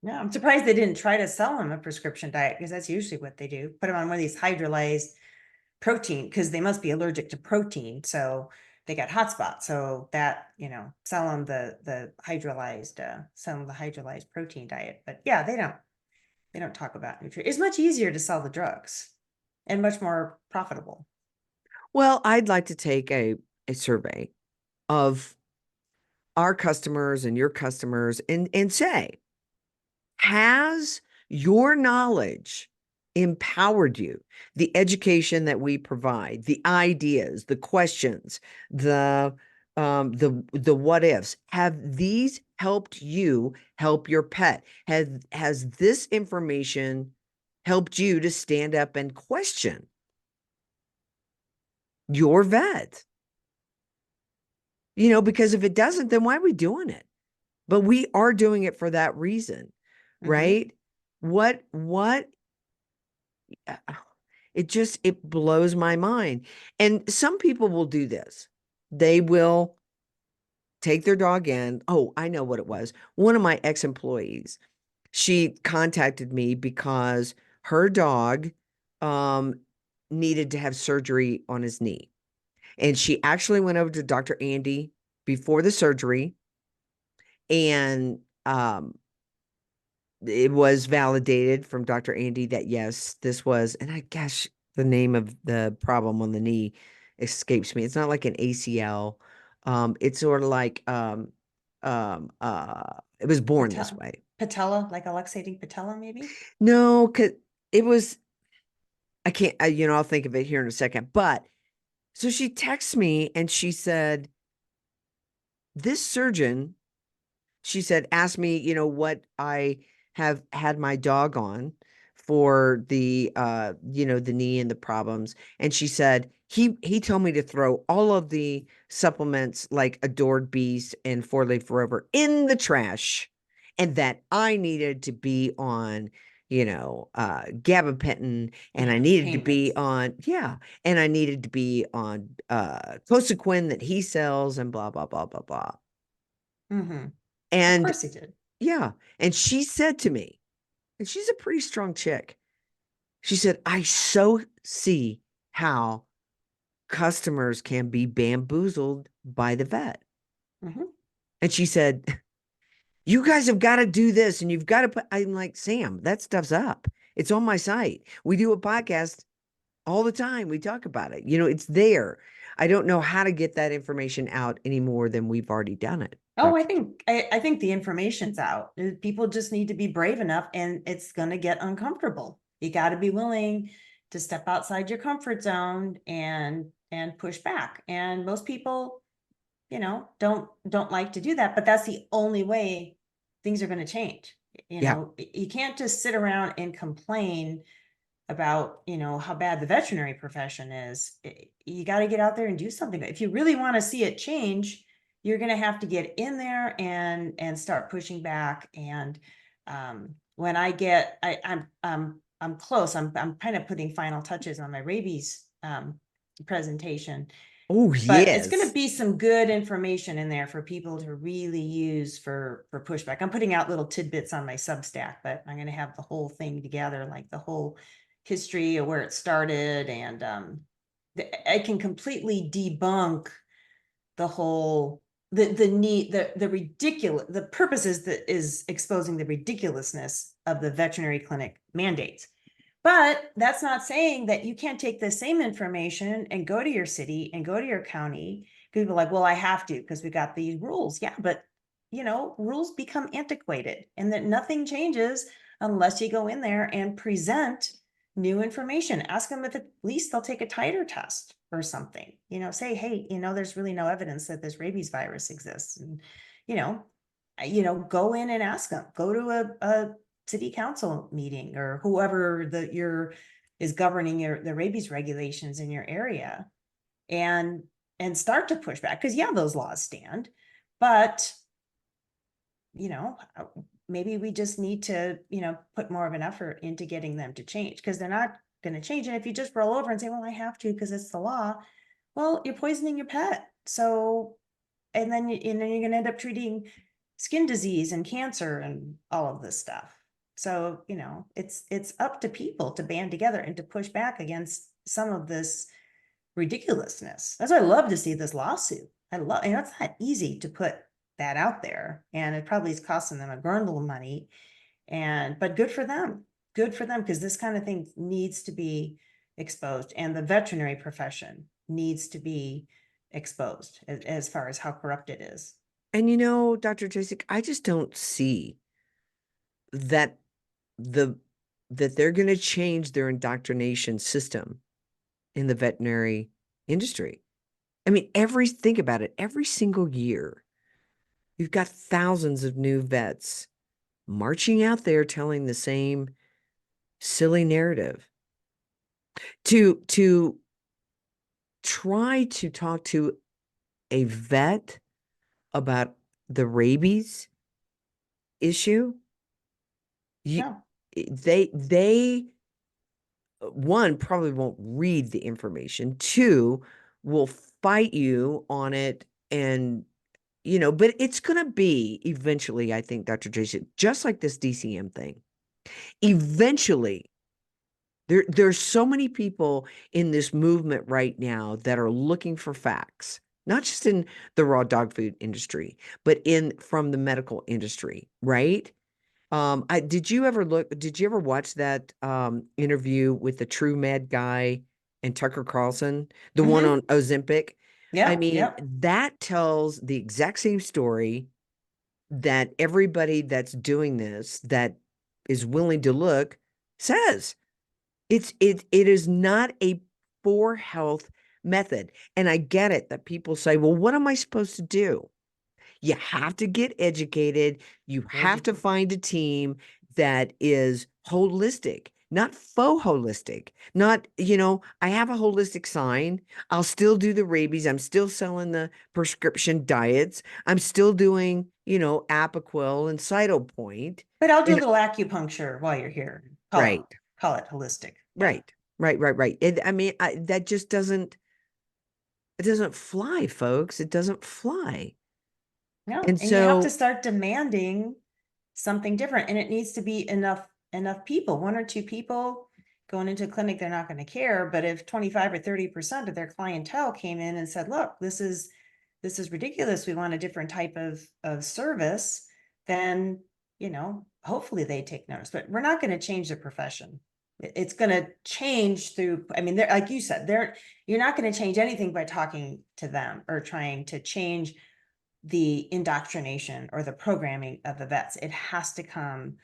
No, I'm surprised they didn't try to sell them a prescription diet, because that's usually what they do. Put them on one of these hydrolyzed protein, because they must be allergic to protein. So they got hotspot. So that, sell them the hydrolyzed protein diet. But yeah, they don't talk about nutrition. It's much easier to sell the drugs and much more profitable. Well, I'd like to take a survey of our customers and your customers and say, has your knowledge empowered you? The education that we provide, the ideas, the questions, the what ifs, have these helped you help your pet? Has this information helped you to stand up and question your vet? Because if it doesn't, then why are we doing it? But we are doing it for that reason, right? What it blows my mind. And some people will do this. They will take their dog in. Oh, I know what it was. One of my ex-employees, she contacted me because her dog needed to have surgery on his knee. And she actually went over to Dr. Andy before the surgery, and it was validated from Dr. Andy that yes, this was, and I guess the name of the problem on the knee escapes me. It's not like an ACL. It's sort of like it was born this way. Patella, like a luxating patella, maybe? No, cause it was, I can't, I'll think of it here in a second. But so she texts me and she said, this surgeon, she said, asked me, what I have had my dog on for the, the knee and the problems. And she said, he told me to throw all of the supplements like Adored Beast and 4-Leaf Rover in the trash, and that I needed to be on, gabapentin, and I needed to be on, and I needed to be on Cosequin that he sells, and blah, blah, blah, blah, blah. Of And course he did. yeah. And she said to me, and she's a pretty strong chick. She said, I so see how customers can be bamboozled by the vet. And she said, you guys have got to do this, and you've got to put, I'm like, Sam, that stuff's up. It's on my site. We do a podcast all the time. We talk about it. It's there. I don't know how to get that information out any more than we've already done it. Oh, I think the information's out. People just need to be brave enough, and it's going to get uncomfortable. You got to be willing to step outside your comfort zone and push back. And most people, don't like to do that, but that's the only way things are going to change. You can't just sit around and complain about, how bad the veterinary profession is. You got to get out there and do something. If you really want to see it change, you're going to have to get in there and start pushing back. And when I'm close, I'm kind of putting final touches on my rabies presentation. Oh, But it's yes. going to be some good information in there for people to really use for pushback. I'm putting out little tidbits on my Substack, but I'm going to have the whole thing together, like the whole history of where it started. And I can completely debunk the whole, the ridiculous, the purposes that is exposing the ridiculousness of the veterinary clinic mandates. But that's not saying that you can't take the same information and go to your city and go to your county. People are like, well, I have to because we got these rules. Yeah, but rules become antiquated, and that nothing changes unless you go in there and present new information. Ask them if at least they'll take a titer test or something. Say, hey, there's really no evidence that this rabies virus exists. And go in and ask them. Go to a city council meeting or whoever is governing the rabies regulations in your area, and start to push back. Because those laws stand, but maybe we just need to put more of an effort into getting them to change, because they're not going to change. And if you just roll over and say, well, I have to because it's the law, well, you're poisoning your pet. So, and then you're going to end up treating skin disease and cancer and all of this stuff. So, it's up to people to band together and to push back against some of this ridiculousness. That's why I love to see this lawsuit. It's not easy to put that out there, and it probably is costing them a grundle of money. But good for them, because this kind of thing needs to be exposed, and the veterinary profession needs to be exposed as far as how corrupt it is. And Dr. Jasek, I just don't see that that they're going to change their indoctrination system in the veterinary industry. I mean, think about it, every single year, you've got thousands of new vets marching out there telling the same silly narrative. To try to talk to a vet about the rabies issue, they one, probably won't read the information. Two, will fight you on it. And but it's going to be eventually, I think, Dr. Jasek, just like this DCM thing. Eventually, there's so many people in this movement right now that are looking for facts, not just in the raw dog food industry, but from the medical industry, right? Did you ever watch that interview with the True Med guy and Tucker Carlson, the one on Ozempic? Yeah. I mean, that tells the exact same story that everybody that's doing this, that is willing to look, says. It is not a for health method. And I get it that people say, well, what am I supposed to do? You have to get educated. You have to find a team that is holistic, not faux holistic. Not, I have a holistic sign. I'll still do the rabies. I'm still selling the prescription diets. I'm still doing, Apoquel and Cytopoint. But I'll do a little acupuncture while you're here. Call it holistic. Yeah. Right. I mean, that just doesn't fly, folks. It doesn't fly. No, and you have to start demanding something different, and it needs to be enough people. One or two people going into a clinic, they're not going to care. But if 25 or 30% of their clientele came in and said, look, this is ridiculous, we want a different type of service, then hopefully they take notice. But we're not going to change the profession. It's going to change through, I mean, like you said, you're not going to change anything by talking to them or trying to change the indoctrination or the programming of the vets. It has to come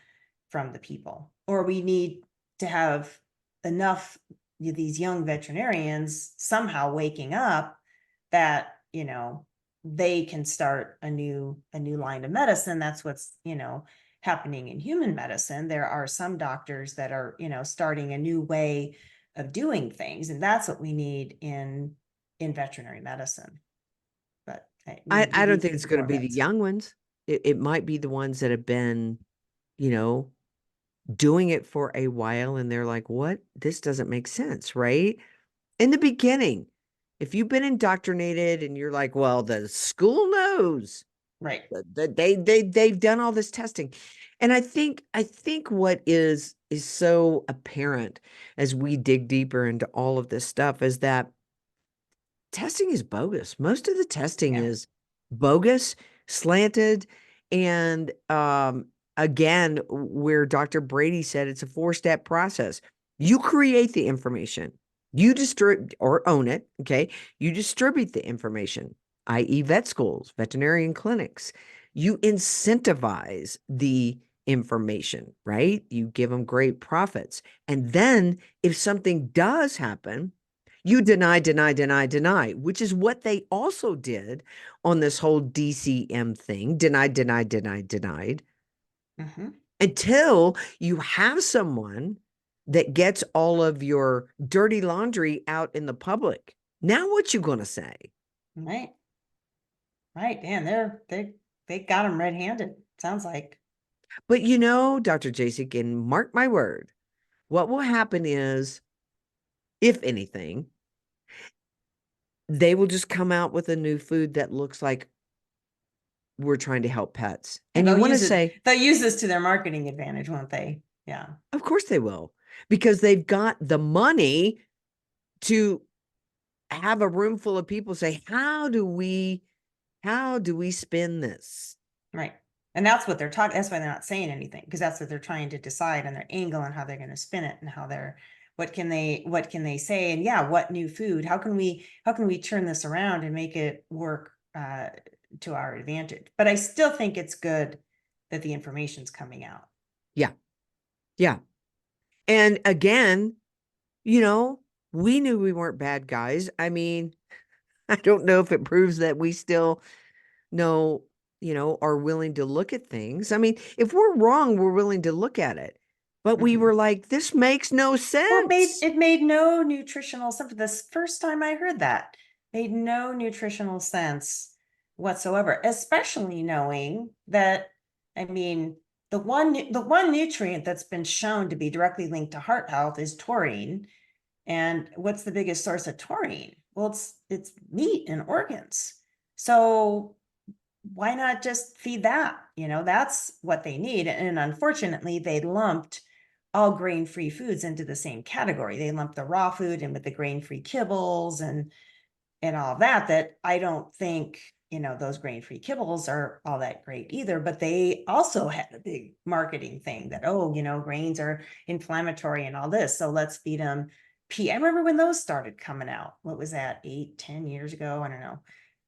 from the people, or we need to have enough these young veterinarians somehow waking up that they can start a new line of medicine. That's what's happening in human medicine. There are some doctors that are starting a new way of doing things, and that's what we need in veterinary medicine. But I don't think it's going to be the young ones. It might be the ones that have been, doing it for a while, and they're like, what? This doesn't make sense, right? In the beginning, if you've been indoctrinated and you're like, well, the school knows, right, that they've done all this testing. And I think what is so apparent as we dig deeper into all of this stuff is that testing is bogus. Most of the testing is bogus, slanted, and again, where Dr. Brady said it's a 4-step process. You create the information, you distribute or own it. Okay, you distribute the information, i.e., vet schools, veterinarian clinics. You incentivize the information, right? You give them great profits, and then if something does happen, you deny, which is what they also did on this whole DCM thing. Denied. Until you have someone that gets all of your dirty laundry out in the public. Now what you going to say? Right. Dan, they got them red-handed, sounds like. But Dr. Jasek, and mark my word, what will happen is, if anything, they will just come out with a new food that looks like we're trying to help pets. And you want to say they'll use this to their marketing advantage, won't they? Yeah. Of course they will, because they've got the money to have a room full of people say, how do we spin this? Right. And that's what they're talking. That's why they're not saying anything, because that's what they're trying to decide on their angle and how they're going to spin it and how they're, what can they say? And yeah, what new food? How can we turn this around and make it work to our advantage? But I still think it's good that the information's coming out. Yeah. Yeah. And again, you know, we knew we weren't bad guys. I mean, I don't know if it proves that we still know, are willing to look at things. I mean, if we're wrong, we're willing to look at it. But we were like, this makes no sense. Well, it made no nutritional sense. This first time I heard that, made no nutritional sense whatsoever, especially knowing that, I mean, the one nutrient that's been shown to be directly linked to heart health is taurine. And what's the biggest source of taurine? Well, it's meat and organs. So why not just feed that? That's what they need. And unfortunately, they lumped all grain-free foods into the same category. They lumped the raw food in with the grain-free kibbles and all that I don't think, those grain-free kibbles are all that great either, but they also had a big marketing thing that, grains are inflammatory and all this. So let's feed them pea. I remember when those started coming out. What was that, 8-10 years ago? I don't know.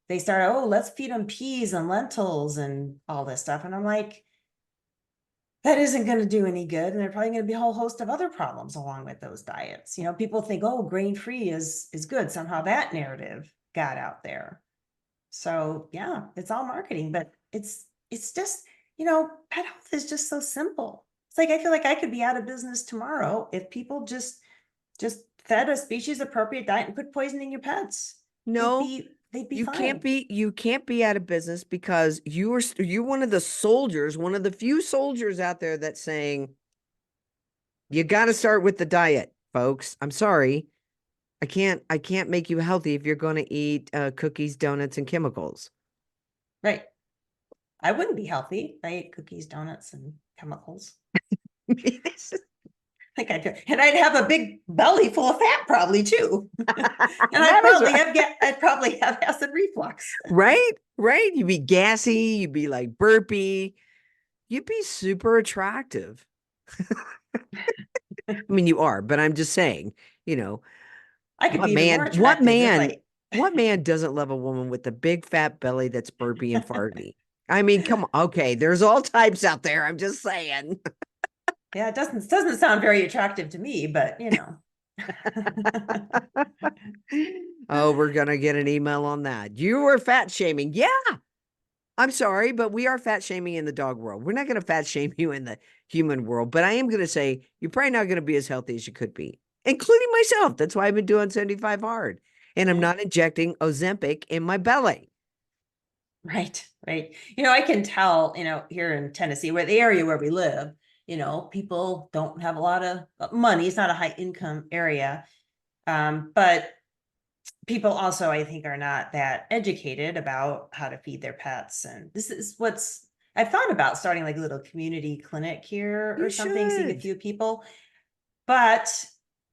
They started, let's feed them peas and lentils and all this stuff. And I'm like, that isn't going to do any good. And there's probably going to be a whole host of other problems along with those diets. People think, grain-free is good. Somehow that narrative got out there. So yeah, it's all marketing, but it's just, pet health is just so simple. It's like, I feel like I could be out of business tomorrow if people just fed a species appropriate diet and quit poisoning your pets. No, they'd be you fine. you can't be out of business because you're one of the soldiers, one of the few soldiers out there that's saying, you got to start with the diet, folks. I'm sorry. I can't make you healthy if you're going to eat cookies, donuts, and chemicals. Right. I wouldn't be healthy if I ate cookies, donuts, and chemicals. Like I could, and I'd have a big belly full of fat probably too. And I'd probably have acid reflux. Right? You'd be gassy, you'd be like burpy. You'd be super attractive. I mean, you are, but I'm just saying, I could be even more attractive. What man doesn't love a woman with a big fat belly that's burpy and farty? I mean, come on. Okay, there's all types out there. I'm just saying. Yeah, it doesn't sound very attractive to me, but Oh, we're gonna get an email on that. You were fat shaming. Yeah. I'm sorry, but we are fat shaming in the dog world. We're not gonna fat shame you in the human world, but I am gonna say you're probably not gonna be as healthy as you could be, including myself. That's why I've been doing 75 hard. And I'm not injecting Ozempic in my belly. Right. I can tell, here in Tennessee, where the area where we live, people don't have a lot of money. It's not a high income area. But people also, I think, are not that educated about how to feed their pets. And this is I've thought about starting like a little community clinic here or something, seeing a few people. But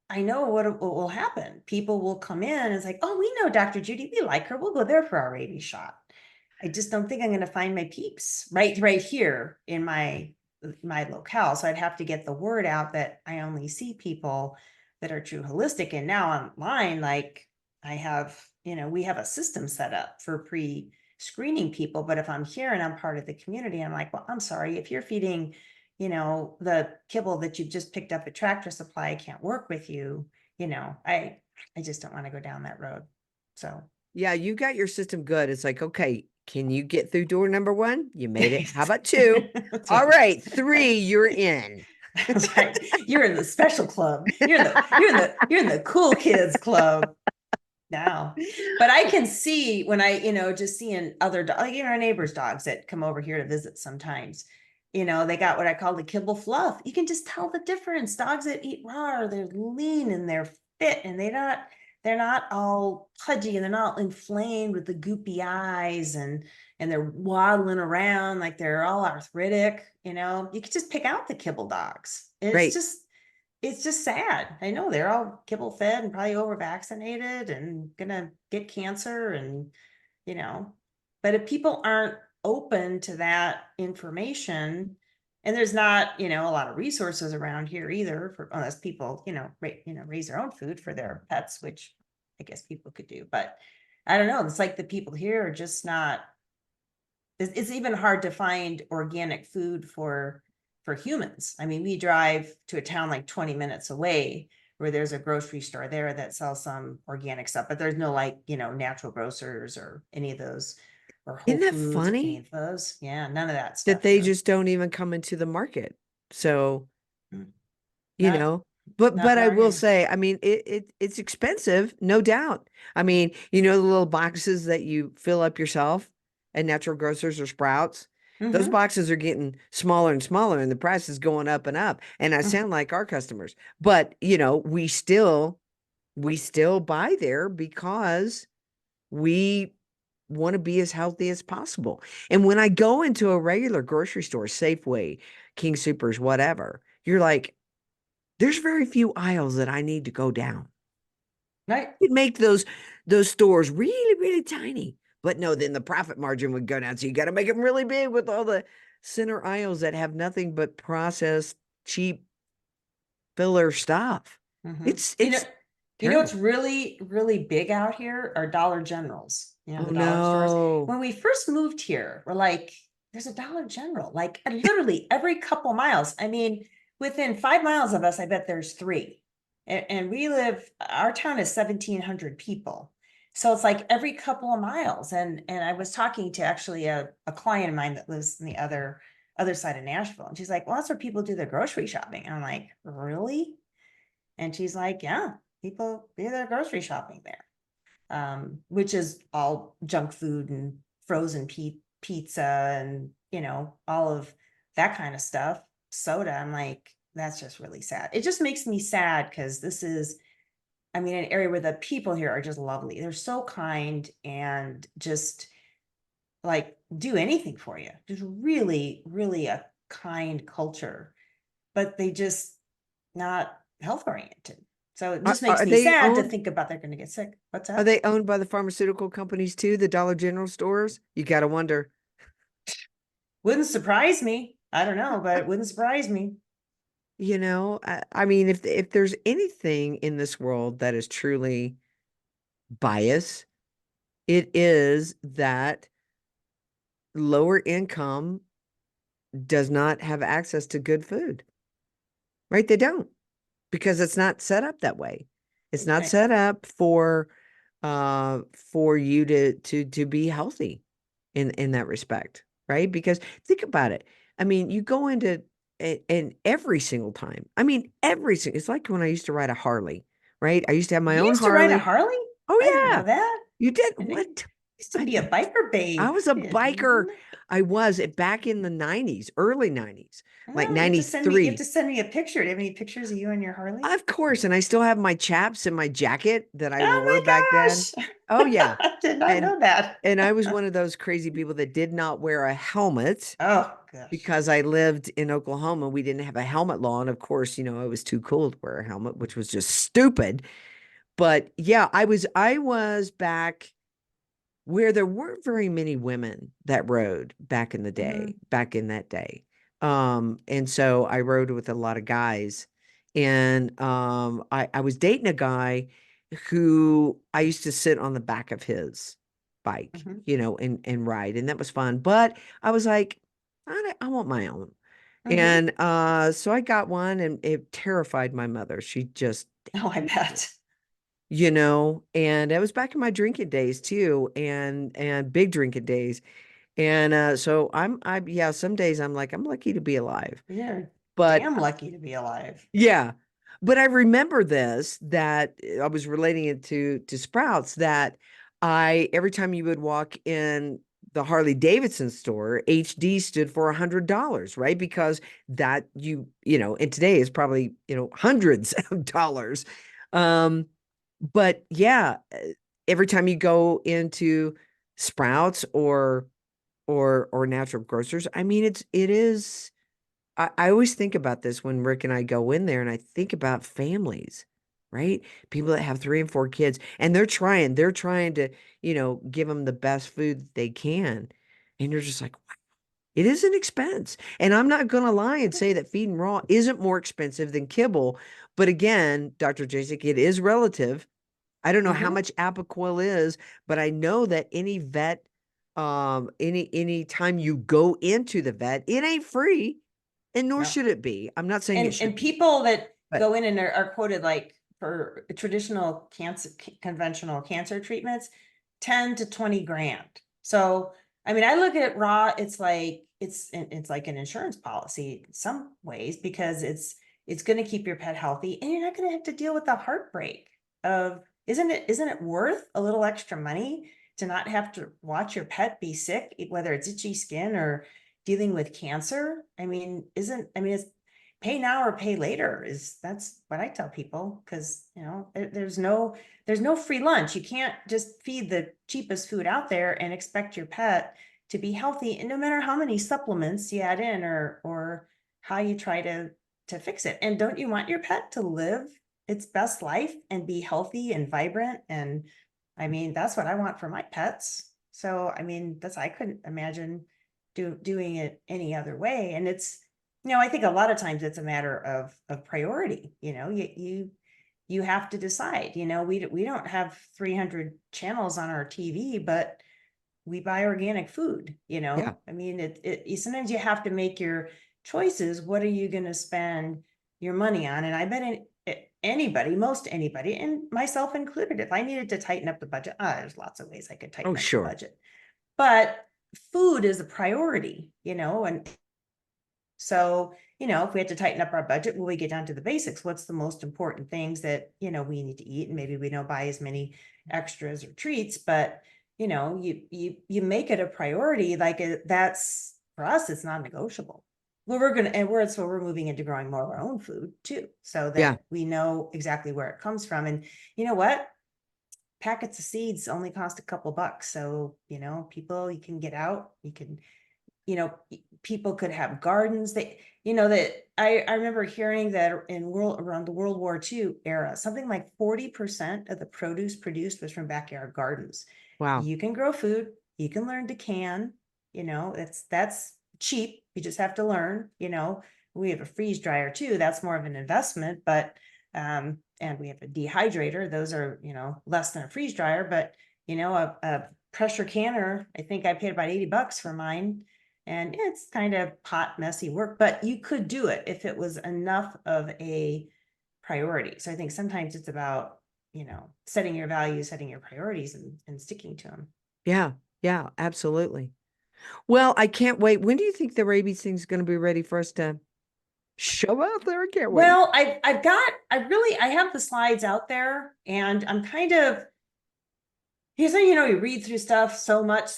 I know what will happen. People will come in and it's like, we know Dr. Judy, we like her. We'll go there for our rabies shot. I just don't think I'm going to find my peeps right here in my locale. So I'd have to get the word out that I only see people that are true holistic. And now online, like I have, we have a system set up for pre-screening people. But if I'm here and I'm part of the community, I'm like, well, I'm sorry, if you're feeding, the kibble that you've just picked up at Tractor Supply, I can't work with you. I just don't want to go down that road. So yeah, you got your system good. It's like, okay, can you get through door number 1? You made it. How about 2? All right, 3, you're in. That's right. You're in the special club. You're in the cool kids club now. But I can see when I, just seeing other dogs, like our neighbors' dogs that come over here to visit sometimes, they got what I call the kibble fluff. You can just tell the difference. Dogs that eat raw, they're lean and they're fit and they're not all pudgy and they're not inflamed with the goopy eyes and they're waddling around like they're all arthritic. You can just pick out the kibble dogs. It's just, it's just sad. I know they're all kibble fed and probably over vaccinated and gonna get cancer and, you know, but if people aren't open to that information, and there's not, you know, a lot of resources around here either for unless people, you know, raise their own food for their pets, which I guess people could do, but I don't know. It's like the people here are just not, it's even hard to find organic food for humans. I mean, we drive to a town like 20 minutes away where there's a grocery store there that sells some organic stuff, but there's no like, you know, natural grocers or any of those, or Whole Isn't that Foods or any funny of those. Yeah, none of that that stuff they here. just don't even come into the market? So, Mm. you Not know, not but I around will here. say, I mean, it's expensive, no doubt. I mean, you know, the little boxes that you fill up yourself at Natural Grocers or Sprouts, those Mm-hmm. boxes are getting smaller and smaller, and the price is going up and up. And I sound like our customers, but you know, we still buy there because we want to be as healthy as possible. And when I go into a regular grocery store, Safeway, King Supers, whatever, you're like, there's very few aisles that I need to go down. Right. You'd make those stores really, really tiny. But no, then the profit margin would go down. So you got to make them really big with all the center aisles that have nothing but processed, cheap filler stuff. Mm-hmm. It's You know what's terrible. really, really big out here are Dollar Generals, you know, Oh the dollar stores. no. When we first moved here, we're like, there's a Dollar General, like literally every couple miles. I mean, within 5 miles of us, I bet there's three. And we live, our town is 1,700 people. So it's like every couple of miles. And I was talking to actually a client of mine that lives in the other side of Nashville. And she's like, well, that's where people do their grocery shopping. And I'm like, really? And she's like, yeah, people do their grocery shopping there, which is all junk food and frozen pizza and, you know, all of that kind of stuff. Soda. I'm like, that's just really sad. It just makes me sad because this is, I mean, an area where the people here are just lovely. They're so kind and just like do anything for you. Just really, really a kind culture, but they just not health oriented. So it Are, just makes are me they sad to owned? think about they're going to get sick. What's Are that? they owned by the pharmaceutical companies too, the Dollar General stores? You got to wonder. Wouldn't surprise me. I don't know, but it wouldn't surprise me. You know, I mean, if there's anything in this world that is truly bias, it is that lower income does not have access to good food, right? They don't, because it's not set up that way. It's not Right. set up for you to be healthy in that respect, right? Because think about it. I mean, you go into and every single time. I mean, every single. It's like when I used to ride a Harley, right? I used to have my You own used to ride a Harley. Harley? I didn't Oh know yeah, that. you did And it what? used to be a biker I babe. was a biker. Mhm. I was back in the 90s, early 90s, like Oh, you have to 93. send me a picture. Do you have any pictures of you and your Harley? Of course, and I still have my chaps and my jacket that I wore Oh back my then. gosh. Oh yeah. I did not And know that. and I was one of those crazy people that did not wear a helmet Oh gosh. because I lived in Oklahoma. We didn't have a helmet law, and of course, you know, I was too cool to wear a helmet, which was just stupid. But yeah, I was back where there weren't very many women that rode back in the day, Mhm. back in that day. And so I rode with a lot of guys. And I was dating a guy who I used to sit on the back of his bike, Mhm. you know, and ride. And that was fun. But I was like, I want my own. Mhm. And so I got one and it terrified my mother. She just Oh, I hated it, bet. you know, and it was back in my drinking days too, and big drinking days. And so yeah, some days I'm like, I'm lucky to be alive. You're But damn lucky to be alive. yeah. But I remember this that I was relating it to Sprouts that I every time you would walk in the Harley Davidson store, HD stood for $100, right? Because that you know, and today is probably, you know, hundreds of dollars. Um, but yeah, every time you go into Sprouts or natural grocers, I mean, it is I always think about this when Rick and I go in there, and I think about families, right? People that have 3 and 4 kids, and they're trying to, give them the best food that they can. And you're just like, wow, it is an expense. And I'm not going to lie and say that feeding raw isn't more expensive than kibble. But again, Dr. Jasek, it is relative. I don't know how Mhm. much Apoquel is, but I know that any vet, any time you go into the vet, it ain't free, and nor No. should it be. I'm not saying it And should be, people that but go in and are quoted like for traditional cancer, conventional cancer treatments, 10 to 20 grand. So, I mean, I look at raw, it's like, it's like an insurance policy in some ways, because it's going to keep your pet healthy, and you're not going to have to deal with the heartbreak of, isn't it worth a little extra money to not have to watch your pet be sick, whether it's itchy skin or dealing with cancer? I mean, it's pay now or pay later, that's what I tell people. Because there's no free lunch. You can't just feed the cheapest food out there and expect your pet to be healthy, and no matter how many supplements you add in, or how you try to fix it. And don't you want your pet to live its best life and be healthy and vibrant? And I mean, that's what I want for my pets. So I mean, I couldn't imagine doing it any other way. And I think a lot of times it's a matter of priority. You have to decide. We don't have 300 channels on our TV, but we buy organic food. yeah, I mean, sometimes you have to make your choices. What are you going to spend your money on? And I bet most anybody, and myself included, if I needed to tighten up the budget, there's lots of ways I could oh tighten up the sure, budget, but food is a priority. And so, if we had to tighten up our budget, will we get down to the basics? What's the most important things that, we need to eat? And maybe we don't buy as many extras or treats, but you make it a priority. Like that's, for us, it's non-negotiable. Well, we're moving into growing more of our own food too, so yeah, that we know exactly where it comes from. And you know what? Packets of seeds only cost a couple bucks. So, people, you can get out, people could have gardens. That I remember hearing that around the World War II era, something like 40% of the produce produced was from backyard gardens. wow, You can grow food, you can learn to can, that's cheap. You just have to learn. We have a freeze dryer too. That's more of an investment, but and we have a dehydrator. Those are, less than a freeze dryer, but a pressure canner, I think I paid about $80 for mine. And it's kind of hot, messy work, but you could do it if it was enough of a priority. So I think sometimes it's about, setting your values, setting your priorities, and sticking to them. yeah, yeah, absolutely. Well, I can't wait. When do you think the rabies thing's going to be ready for us to show out there? I can't wait. Well, I have the slides out there, and I'm kind of, you read through stuff so much,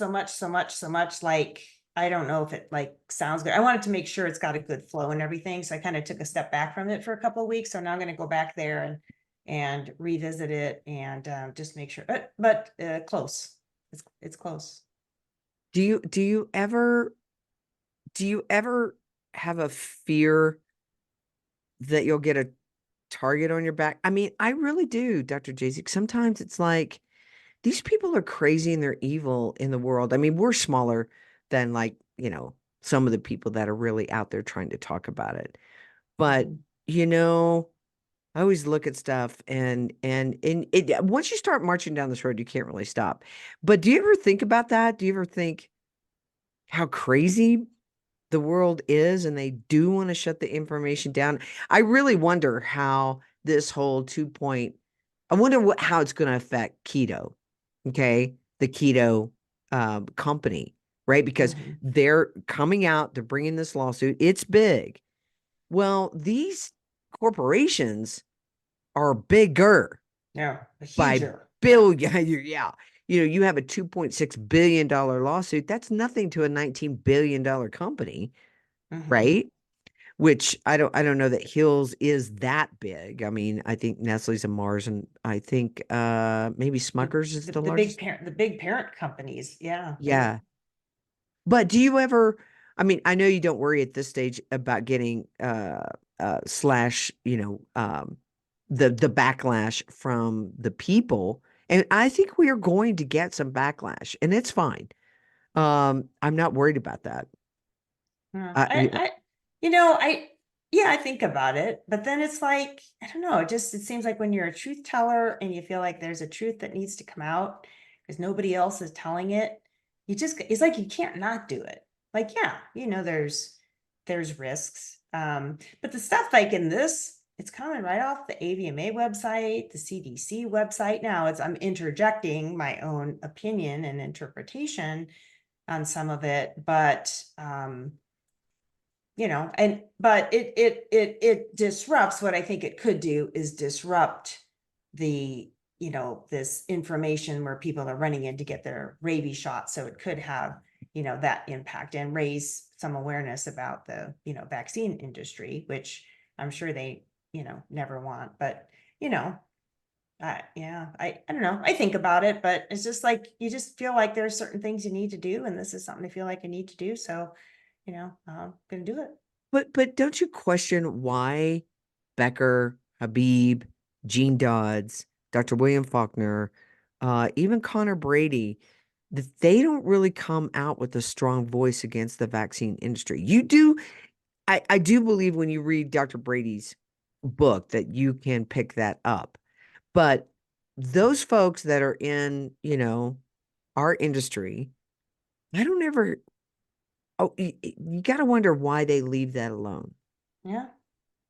like, I don't know if it like sounds good. I wanted to make sure it's got a good flow and everything. So I kind of took a step back from it for a couple of weeks. So now I'm going to go back there and revisit it, and just make sure, but close. It's close. Do you ever have a fear that you'll get a target on your back? I mean, I really do, Dr. Jasek. Sometimes it's like these people are crazy and they're evil in the world. I mean, we're smaller than like, some of the people that are really out there trying to talk about it. But, Mhm. you know, I always look at stuff and it once you start marching down this road, you can't really stop. But do you ever think about that? Do you ever think how crazy the world is and they do want to shut the information down? I really wonder how this whole I wonder how it's going to affect keto. Okay. The keto company, right? Because Mhm. they're coming out, they're bringing this lawsuit. It's big. Well, these corporations are bigger Yeah, a by huger. Yeah. billion. Yeah. You have a $2.6 billion lawsuit. That's nothing to a $19 billion company, Mhm. right? Which I don't know that Hills is that big. I mean, I think Nestle's and Mars, and I think maybe The, Smucker's is the the the big largest. parent, the big parent companies. Yeah. Yeah. But do you ever I mean, I know you don't worry at this stage about getting slash, the backlash from the people. And I think we are going to get some backlash, and it's fine. I'm not worried about that. Yeah. I, You know, yeah, I think about it, but then it's like, I don't know, it seems like when you're a truth teller and you feel like there's a truth that needs to come out because nobody else is telling it, it's like you can't not do it. Like, yeah, there's risks. But the stuff like in this, it's coming right off the AVMA website, the CDC website. Now I'm interjecting my own opinion and interpretation on some of it, but but it disrupts. What I think it could do is disrupt the, this information where people are running in to get their rabies shot. So it could have, that impact and raise some awareness about the, vaccine industry, which I'm sure they, never want. But, I don't know. I think about it, but it's just like, you just feel like there's certain things you need to do. And this is something I feel like I need to do. So, I'm gonna do it. but don't you question why Becker, Habib, Gene Dodds, Dr. William Faulkner, even Connor Brady, that they don't really come out with a strong voice against the vaccine industry? You do. I do believe when you read Dr. Brady's book that you can pick that up. But those folks that are in, our industry, I don't ever, oh, you got to wonder why they leave that alone. Yeah,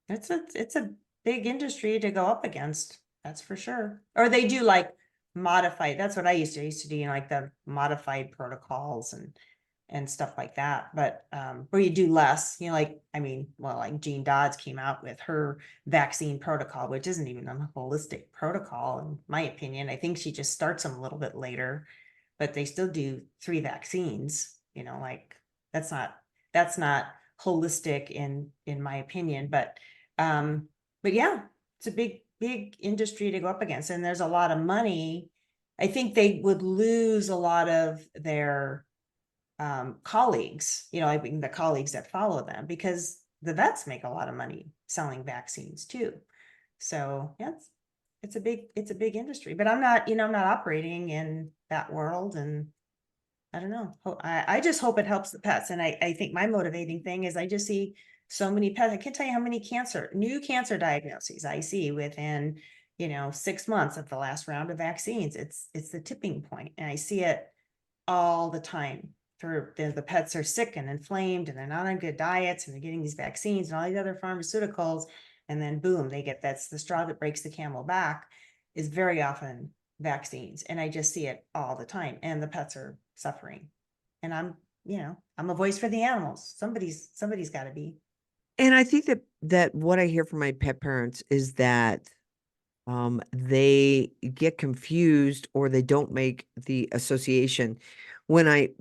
it's a big industry to go up against. That's for sure. Or they do like modified. That's what I used to do, like the modified protocols and stuff like that. But where you do less, like, I mean, well, like Jean Dodds came out with her vaccine protocol, which isn't even a holistic protocol, in my opinion. I think she just starts them a little bit later, but they still do 3 vaccines, like that's not holistic in my opinion. But yeah, it's a big industry to go up against, and there's a lot of money. I think they would lose a lot of their colleagues, I mean the colleagues that follow them, because the vets make a lot of money selling vaccines too. So yeah, it's a big industry, but I'm not operating in that world, and I don't know. I just hope it helps the pets. And I think my motivating thing is I just see so many pets. I can't tell you how many new cancer diagnoses I see within, 6 months of the last round of vaccines. It's the tipping point, and I see it all the time. The pets are sick and inflamed, and they're not on good diets, and they're getting these vaccines and all these other pharmaceuticals. And then boom, that's the straw that breaks the camel back, is very often vaccines. And I just see it all the time, and the pets are suffering. And I'm a voice for the animals. Somebody's got to be. And I think that what I hear from my pet parents is that they get confused, or they don't make the association when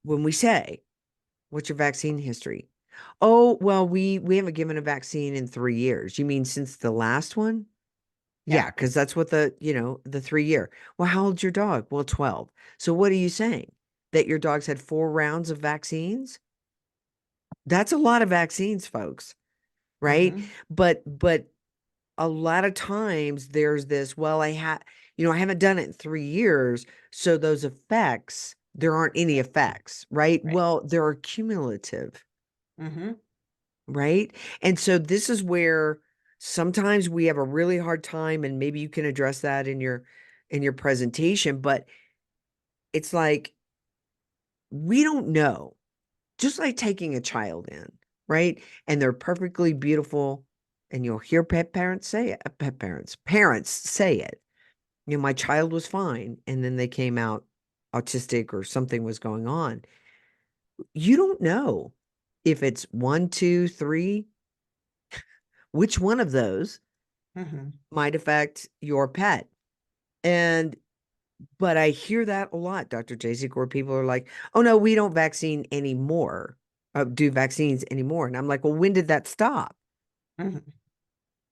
we say, what's your vaccine history? Oh, well, we haven't given a vaccine in 3 years. You mean since the last one? Yeah, because that's what the 3 year. Well, how old's your dog? Well, 12. So what are you saying? That your dog's had 4 rounds of vaccines? That's a lot of vaccines, folks, right? Mhm. But a lot of times there's this, well, I haven't done it in 3 years, so those effects, there aren't any effects, right? Right. Well, they're cumulative, Mm-hmm. right? And so this is where sometimes we have a really hard time, and maybe you can address that in your presentation, but it's like we don't know. Just like taking a child in, right? And they're perfectly beautiful, and you'll hear parents say it. My child was fine, and then they came out autistic or something was going on. You don't know if it's 1, 2, 3, which one of those Mm-hmm. might affect your pet. But I hear that a lot, Dr. Jasek, where people are like, oh no, we don't do vaccines anymore. And I'm like, well, when did that stop? Mm-hmm.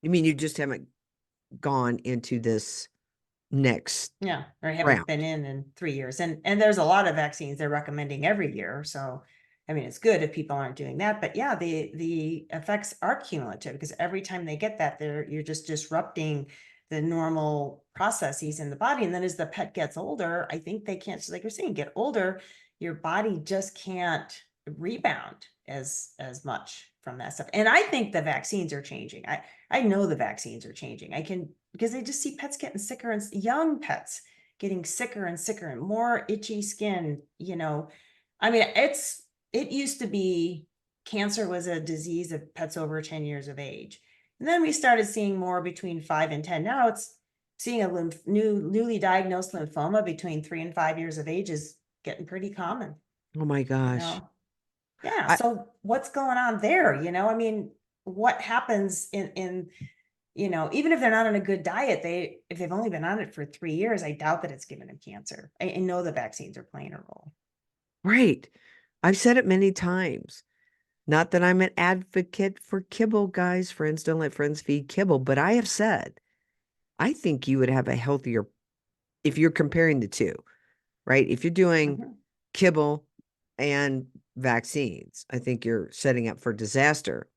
You mean you just haven't gone into this next Yeah, or I haven't round? been in 3 years, and there's a lot of vaccines they're recommending every year. So I mean, it's good if people aren't doing that, but yeah, the effects are cumulative because every time they get that, you're just disrupting the normal processes in the body. And then as the pet gets older, I think they can't, just like you're saying, get older, your body just can't rebound as much from that stuff. And I think the vaccines are changing. I know the vaccines are changing. Because I just see pets getting sicker, and young pets getting sicker and sicker and more itchy skin, I mean, it used to be cancer was a disease of pets over 10 years of age. And then we started seeing more between 5 and 10. Now it's seeing a newly diagnosed lymphoma between 3 and 5 years of age is getting pretty common. Oh my gosh. Yeah. I- So what's going on there? I mean, what happens in even if they're not on a good diet, if they've only been on it for 3 years, I doubt that it's given them cancer. I know the vaccines are playing a role. Right. I've said it many times. Not that I'm an advocate for kibble, guys. Friends don't let friends feed kibble, but I have said, I think you would have a healthier, if you're comparing the two, right? If you're doing kibble and vaccines, I think you're setting up for disaster.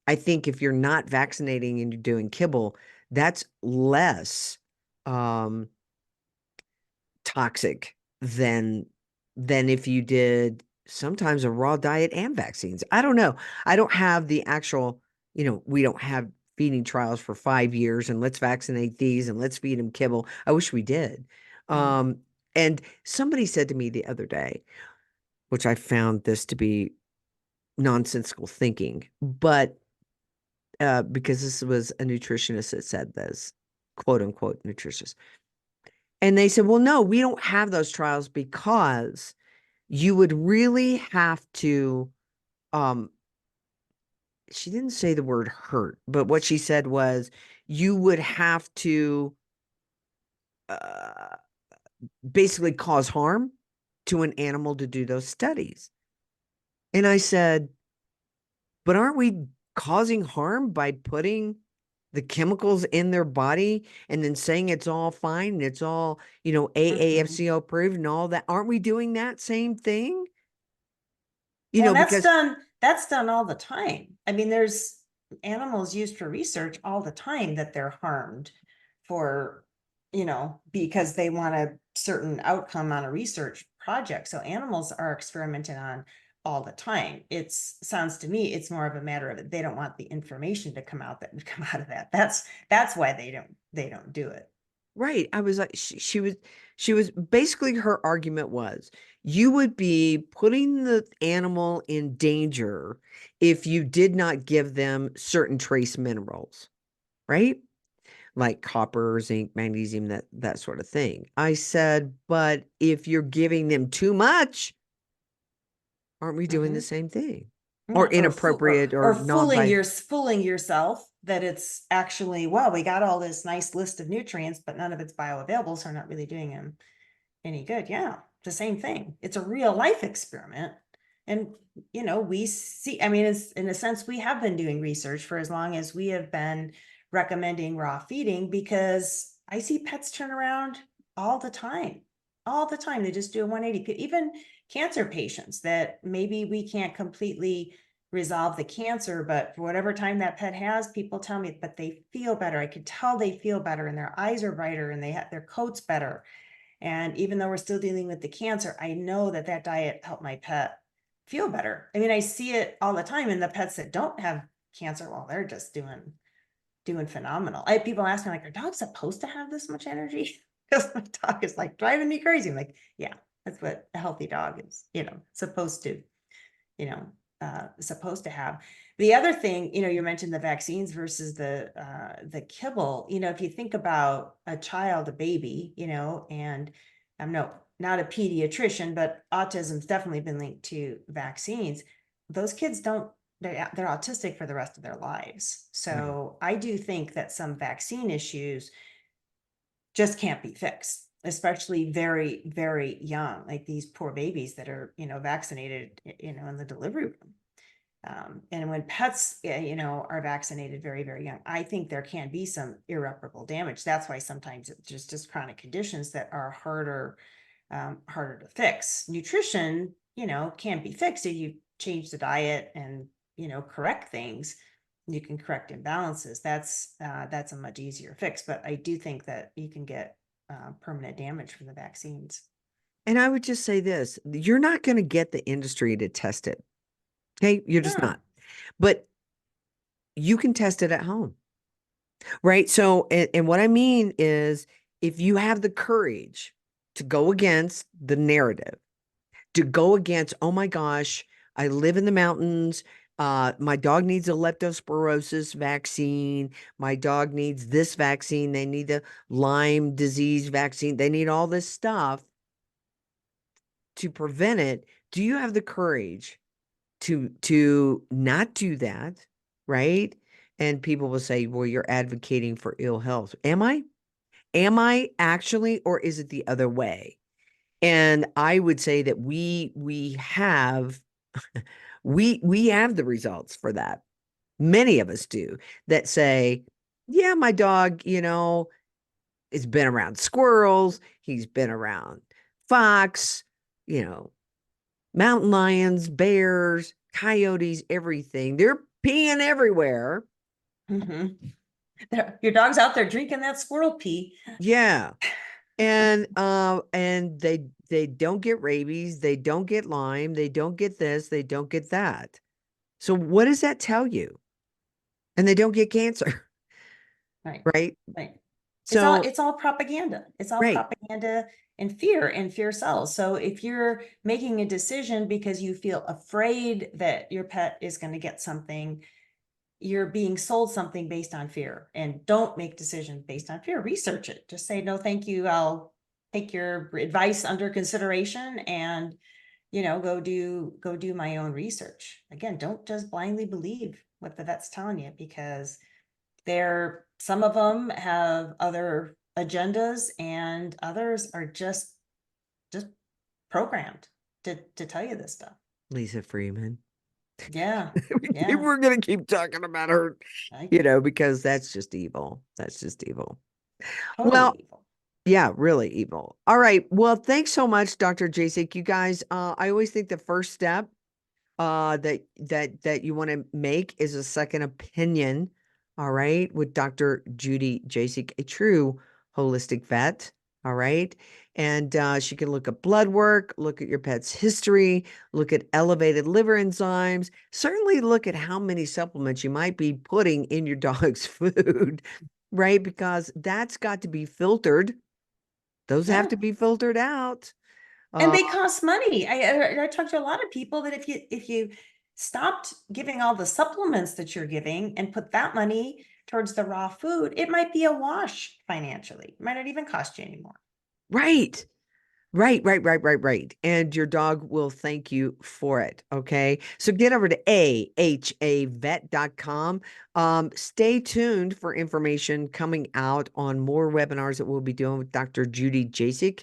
I think if you're not vaccinating and you're doing kibble, that's less toxic than if you did sometimes a raw diet and vaccines. I don't know. I don't have the actual, we don't have feeding trials for 5 years and let's vaccinate these and let's feed them kibble. I wish we did. And somebody said to me the other day, which I found this to be nonsensical thinking, but because this was a nutritionist that said this, quote unquote nutritionist. And they said, well, no, we don't have those trials because you would really have to, she didn't say the word hurt, but what she said was you would have to basically cause harm to an animal to do those studies. And I said, but aren't we causing harm by putting the chemicals in their body and then saying it's all fine and it's all, AAFCO approved and all that? Aren't we doing that same thing? That's Because that's done all the time. I mean, there's animals used for research all the time that they're harmed for, because they want a certain outcome on a research project. So animals are experimented on all the time. Sounds to me, it's more of a matter of they don't want the information to come out that would come out of that. That's why they don't do it. right. I was like, she was basically, her argument was you would be putting the animal in danger if you did not give them certain trace minerals, right? Like copper, zinc, magnesium, that sort of thing. I said, but if you're giving them too much, aren't we doing the same thing? Or inappropriate or not fooling yourself that it's actually, well, we got all this nice list of nutrients, but none of it's bioavailable, so we're not really doing them any good. Yeah, the same thing. It's a real life experiment. And, we see, I mean, it's in a sense, we have been doing research for as long as we have been recommending raw feeding, because I see pets turn around all the time. They just do a 180. Even cancer patients that maybe we can't completely resolve the cancer, but for whatever time that pet has, people tell me, but they feel better. I could tell they feel better and their eyes are brighter and they have their coats better. And even though we're still dealing with the cancer, I know that diet helped my pet feel better. I mean, I see it all the time in the pets that don't have cancer. Well, they're just doing phenomenal. I have people ask me, like, are dogs supposed to have this much energy? Because my dog is like driving me crazy. I'm like, yeah, that's what a healthy dog is, supposed to, supposed to have. The other thing, you mentioned the vaccines versus the kibble. If you think about a child, a baby, and I'm not a pediatrician, but autism's definitely been linked to vaccines. Those kids they're autistic for the rest of their lives. So I do think that some vaccine issues just can't be fixed, especially very, very young, like these poor babies that are, vaccinated, in the delivery room. And when pets, are vaccinated very, very young, I think there can be some irreparable damage. That's why sometimes it's just chronic conditions that are harder to fix. Nutrition can be fixed if you change the diet and, correct things. You can correct imbalances. That's a much easier fix. But I do think that you can get permanent damage from the vaccines. And I would just say this, you're not going to get the industry to test it. Okay. You're just No. not. But you can test it at home. Right. So, and what I mean is, if you have the courage to go against the narrative, to go against, oh my gosh, I live in the mountains. My dog needs a leptospirosis vaccine. My dog needs this vaccine. They need the Lyme disease vaccine. They need all this stuff to prevent it. Do you have the courage to not do that? Right. And people will say, well, you're advocating for ill health. Am I? Am I actually, or is it the other way? And I would say that we have we have the results for that. Many of us do, that say, yeah, my dog, has been around squirrels, he's been around fox, mountain lions, bears, coyotes, everything. They're peeing everywhere. Mm-hmm. Your dog's out there drinking that squirrel pee. Yeah. And they don't get rabies, they don't get Lyme, they don't get this, they don't get that. So what does that tell you? And they don't get cancer. Right. Right. Right. So It's all propaganda. It's all right. propaganda and fear cells. So if you're making a decision because you feel afraid that your pet is going to get something, you're being sold something based on fear. And don't make decisions based on fear. Research it. Just say, no, thank you. I'll take your advice under consideration and, go do my own research. Again, don't just blindly believe what the vet's telling you, because some of them have other agendas and others are just programmed to tell you this stuff. Lisa Freeman. Yeah. Yeah. We're going to keep talking about her, because that's just evil. That's just evil. Totally Well, evil. yeah, really evil. All right. Well, thanks so much, Dr. Jasek. You guys, I always think the first step that you want to make is a second opinion. All right, with Dr. Judy Jasek, a true holistic vet. All right. And she can look at blood work, look at your pet's history, look at elevated liver enzymes, certainly look at how many supplements you might be putting in your dog's food, right? Because that's got to be filtered. Those have to be filtered out. And they cost money. I talked to a lot of people that if you stopped giving all the supplements that you're giving and put that money towards the raw food, it might be a wash financially. It might not even cost you anymore. Right. And your dog will thank you for it. Okay. So get over to ahavet.com. Stay tuned for information coming out on more webinars that we'll be doing with Dr. Judy Jasek.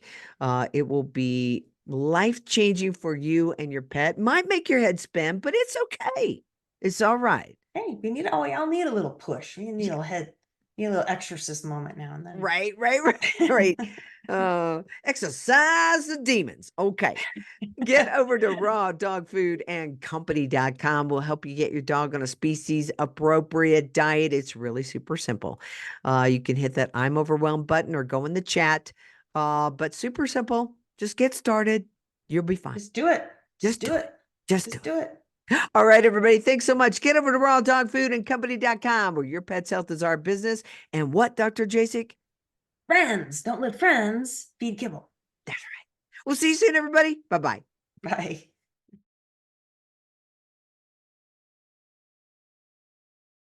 It will be life-changing for you and your pet. Might make your head spin, but it's okay. It's all right. Hey, I'll need a little push. We need a little exorcist moment now and then. Right. Exercise the demons. Okay. Get over to rawdogfoodandcompany.com. We'll help you get your dog on a species appropriate diet. It's really super simple. You can hit that I'm overwhelmed button or go in the chat. But super simple. Just get started. You'll be fine. Just do it. Just do it. Just do it. All right, everybody. Thanks so much. Get over to rawdogfoodandcompany.com, where your pet's health is our business. And what, Dr. Jasek? Friends. Don't let friends feed kibble. That's right. We'll see you soon, everybody. Bye-bye. Bye.